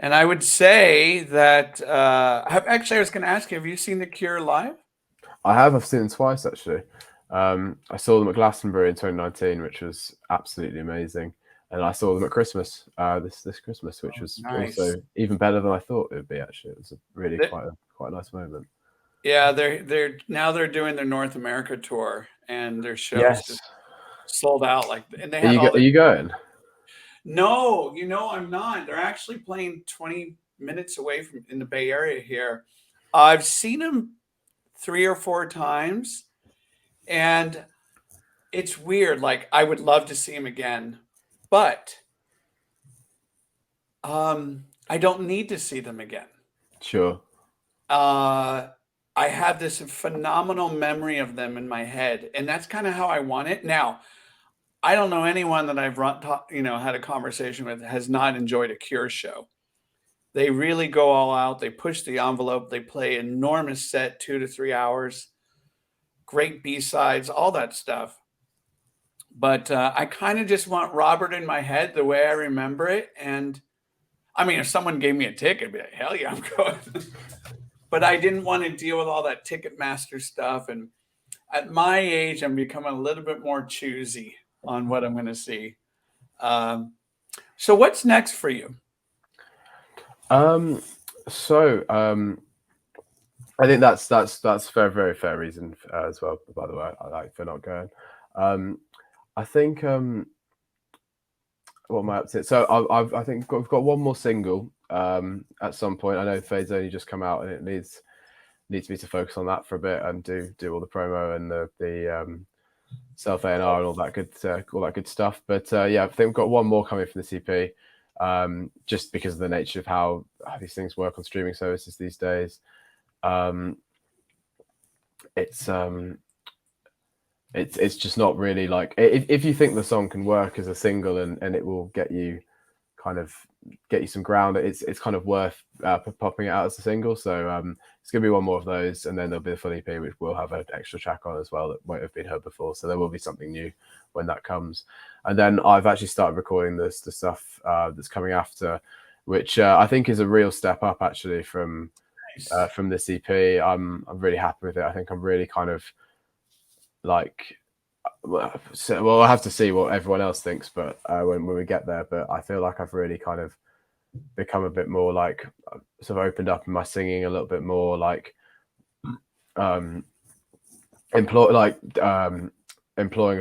and I would say that actually, I was going to ask you: have you seen The Cure live? I have. I've seen them twice actually. I saw them at Glastonbury in 2019, which was absolutely amazing, and I saw them at Christmas this Christmas, which was Nice. also even better than I thought it would be. Actually, it was a really They- quite a nice moment. Yeah, they're now they're doing their North America tour, and their shows Yes. just sold out. Like, and they had all Are the. you going? No, I'm not. They're actually playing 20 minutes away from in the Bay Area here. I've seen them 3 or 4 times, and it's weird. Like, I would love to see him again, but I don't need to see them again. Sure. Uh, I have this phenomenal memory of them in my head, and that's kind of how I want it. Now, I don't know anyone that I've had a conversation with has not enjoyed a Cure show. They really go all out. They push the envelope. They play enormous set, 2 to 3 hours, great B-sides, all that stuff. But I kind of just want Robert in my head the way I remember it. And I mean, if someone gave me a ticket, I'd be like, hell yeah, I'm going. But I didn't want to deal with all that Ticketmaster stuff. And at my age, I'm becoming a little bit more choosy on what I'm going to see. So what's next for you? So I think that's very, very fair reason as well. By the way, I like for not going. I think what am I up to? So I think we've got one more single at some point. I know Fade's only just come out, and it needs me to focus on that for a bit and do all the promo and the self A&R and all that good stuff. But yeah, I think we've got one more coming from the CP. Just because of the nature of how these things work on streaming services these days. It's just not really like if you think the song can work as a single and it will get you some ground, it's kind of worth popping it out as a single. So it's gonna be one more of those, and then there'll be the full EP, which will have an extra track on as well that won't have been heard before. So there will be something new when that comes. And then I've actually started recording the stuff that's coming after, which I think is a real step up actually from this EP. I'm really happy with it. I think I'm really kind of like, well, I'll have to see what everyone else thinks, but when we get there. But I feel like I've really kind of become a bit more like sort of opened up in my singing a little bit more, like employing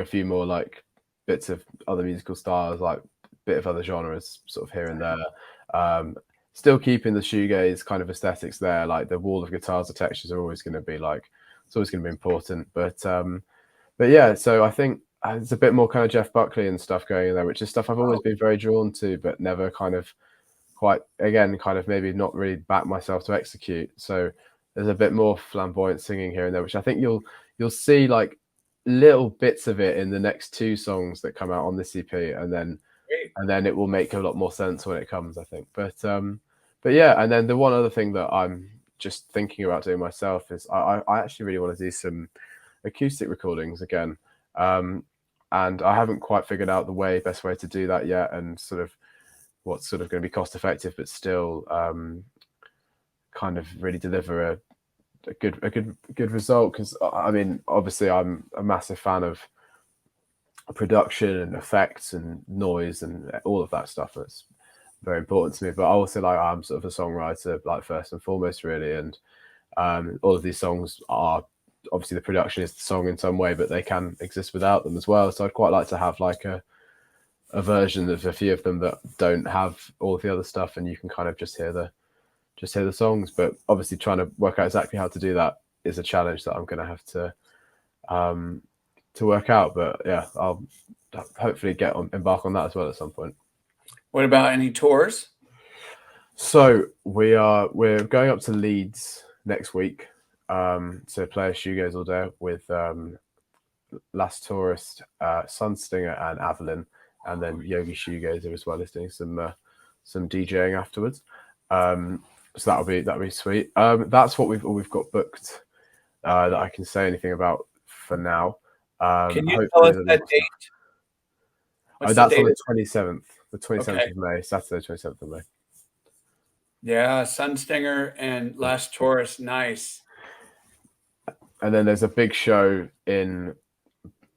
a few more like bits of other musical styles, like bit of other genres sort of here and there. still keeping the shoegaze kind of aesthetics there. Like the wall of guitars, the textures are always going to be like, it's always going to be important. But yeah, so I think there's a bit more kind of Jeff Buckley and stuff going in there, which is stuff I've always been very drawn to, but never kind of quite, again, kind of maybe not really back myself to execute. So there's a bit more flamboyant singing here and there, which I think you'll see like little bits of it in the next two songs that come out on this EP, and then it will make a lot more sense when it comes, I think. But yeah, and then the one other thing that I'm just thinking about doing myself is I actually really want to do some acoustic recordings again. And I haven't quite figured out the best way to do that yet, and sort of what's sort of going to be cost effective, but still kind of really deliver a good result. Because I mean, obviously, I'm a massive fan of production and effects and noise and all of that stuff. That's very important to me. But I also like, I'm sort of a songwriter, like first and foremost, really. And all of these songs are obviously, the production is the song in some way, but they can exist without them as well. So I'd quite like to have like a version of a few of them that don't have all of the other stuff, and you can kind of just hear the songs. But obviously, trying to work out exactly how to do that is a challenge that I'm going to have to work out. But yeah, I'll hopefully embark on that as well at some point. What about any tours? So we're going up to Leeds next week to play a shoegaze all day with Last Tourist, Sunstinger, and Avalon, and then Yogi Shoegazer as well as doing some DJing afterwards. So that'll be sweet. That's what we've got booked that I can say anything about for now. Can you tell us that date? That's on the 27th. The 27th of May, Saturday, 27th of May. Yeah, Sunstinger and Last Tourist, nice. And then there's a big show in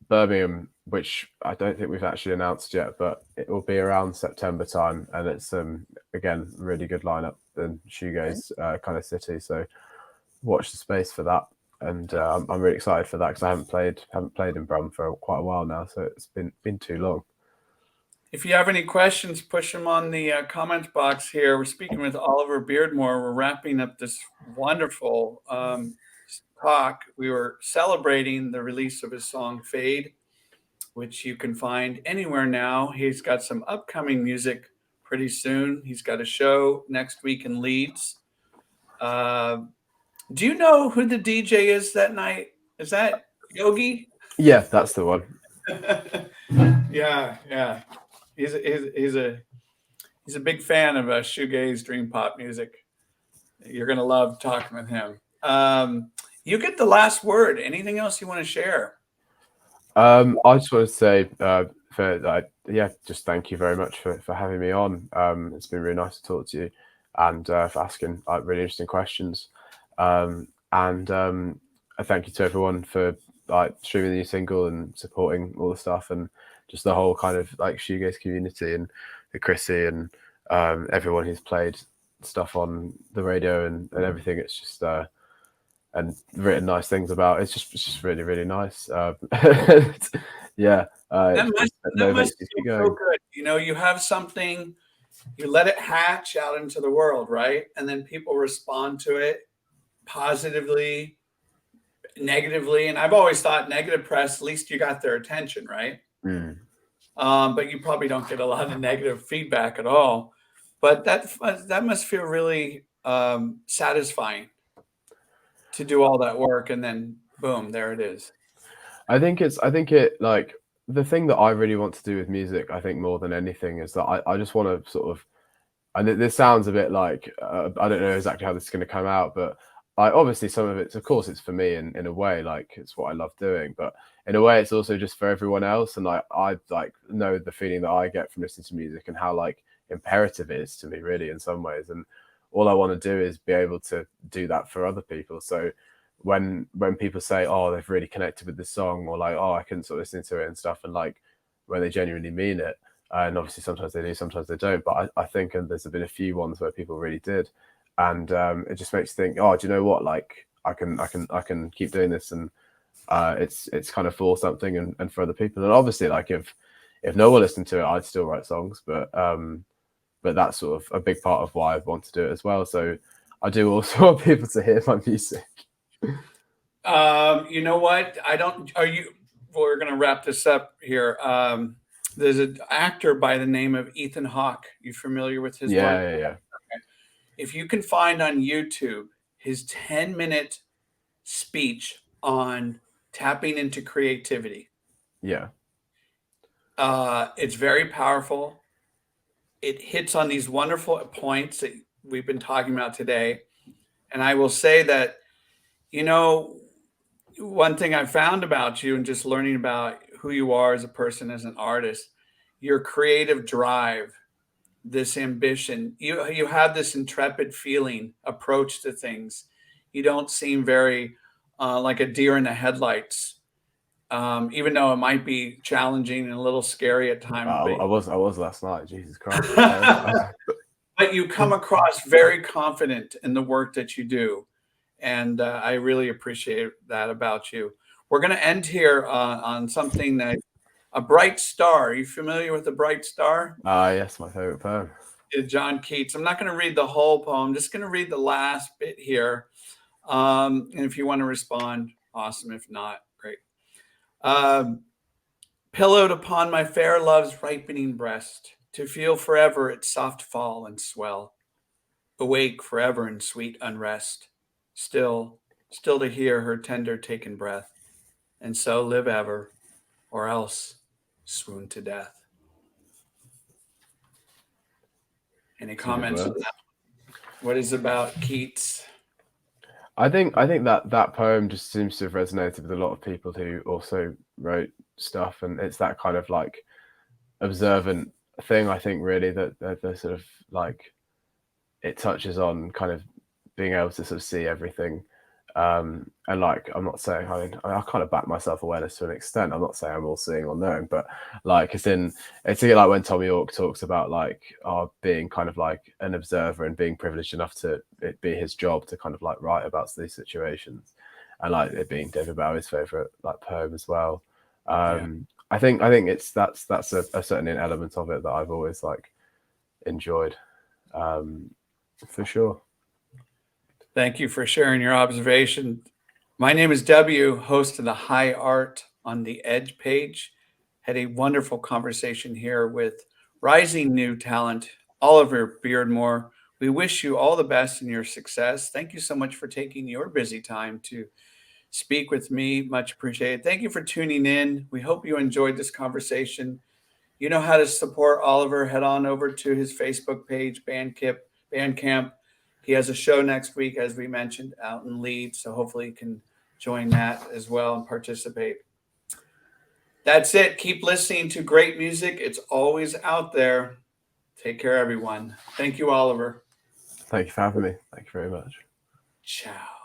Birmingham, which I don't think we've actually announced yet, but it will be around September time, and it's again, really good lineup and shoegaze kind of city. So watch the space for that, and I'm really excited for that because I haven't played in Brum for quite a while now, so it's been too long. If you have any questions, push them on the comment box here. We're speaking with Oliver Beardmore. We're wrapping up this wonderful talk. We were celebrating the release of his song Fade, which you can find anywhere now. He's got some upcoming music pretty soon. He's got a show next week in Leeds. Do you know who the DJ is that night? Is that Yogi? Yeah, that's the one. Yeah. He's a big fan of shoegaze dream pop music. You're gonna love talking with him. You get the last word. Anything else you want to share? I just want to say just thank you very much for having me on. It's been really nice to talk to you, and for asking really interesting questions. And I thank you to everyone for streaming the new single and supporting all the stuff, and just the whole kind of like shoegaze community, and the Chrissy and everyone who's played stuff on the radio and everything. It's just and written nice things about. It's just really, really nice. Yeah, that must feel so good. You know, you have something, you let it hatch out into the world, right? And then people respond to it positively, negatively. And I've always thought negative press, at least you got their attention, right? But you probably don't get a lot of negative feedback at all. But that must feel really satisfying to do all that work, and then boom, there it is. I think it like the thing that I really want to do with music, I think more than anything, is that I just want to sort of, and this sounds a bit like I don't know exactly how this is going to come out, but obviously some of it's, of course, it's for me in a way, like it's what I love doing, but in a way it's also just for everyone else. And I know the feeling that I get from listening to music and how like imperative it is to me, really, in some ways. And all I want to do is be able to do that for other people. So when people say, oh, they've really connected with this song, or like, oh, I couldn't stop listening to it and stuff, and like when they genuinely mean it, and obviously sometimes they do, sometimes they don't, but I think, and there's been a few ones where people really did, and it just makes you think, oh, do you know what, like I can keep doing this, and it's kind of for something and for other people. And obviously, like if no one listened to it, I'd still write songs, but but that's sort of a big part of why I want to do it as well. So I do also want people to hear my music. You know what? I don't. Are you? We're gonna wrap this up here. There's an actor by the name of Ethan Hawke. You familiar with his work? Yeah. If you can find on YouTube his 10-minute speech on tapping into creativity, Yeah. it's very powerful. It hits on these wonderful points that we've been talking about today. And I will say that, you know, one thing I found about you and just learning about who you are as a person, as an artist, your creative drive, this ambition, you have this intrepid feeling approach to things. You don't seem very like a deer in the headlights, even though it might be challenging and a little scary at times. I was last night. Jesus Christ. But you come across very confident in the work that you do. And I really appreciate that about you. We're going to end here on something that a bright star. Are you familiar with a bright star? Yes, my favorite poem. John Keats. I'm not going to read the whole poem. Just going to read the last bit here. And if you want to respond, awesome. If not, great. Pillowed upon my fair love's ripening breast, to feel forever its soft fall and swell, awake forever in sweet unrest, still, still to hear her tender taken breath, and so live ever, or else swoon to death. Any comments on that? What is about Keats? I think that poem just seems to have resonated with a lot of people who also wrote stuff, and it's that kind of like observant thing. I think really that the sort of like it touches on kind of being able to sort of see everything. And like, I'm not saying, I mean, I kind of back my self-awareness to an extent. I'm not saying I'm all seeing or knowing, but like, it's like when Tom York talks about like being kind of like an observer and being privileged enough to it be his job to kind of like write about these situations, and like it being David Bowie's favorite like poem as well. I think that's certainly an element of it that I've always like enjoyed, for sure. Thank you for sharing your observation. My name is W, host of the High Art on the Edge page. Had a wonderful conversation here with rising new talent, Oliver Beardmore. We wish you all the best in your success. Thank you so much for taking your busy time to speak with me. Much appreciated. Thank you for tuning in. We hope you enjoyed this conversation. You know how to support Oliver. Head on over to his Facebook page, Bandcamp. He has a show next week, as we mentioned, out in Leeds. So hopefully you can join that as well and participate. That's it. Keep listening to great music. It's always out there. Take care, everyone. Thank you, Oliver. Thank you for having me. Thank you very much. Ciao.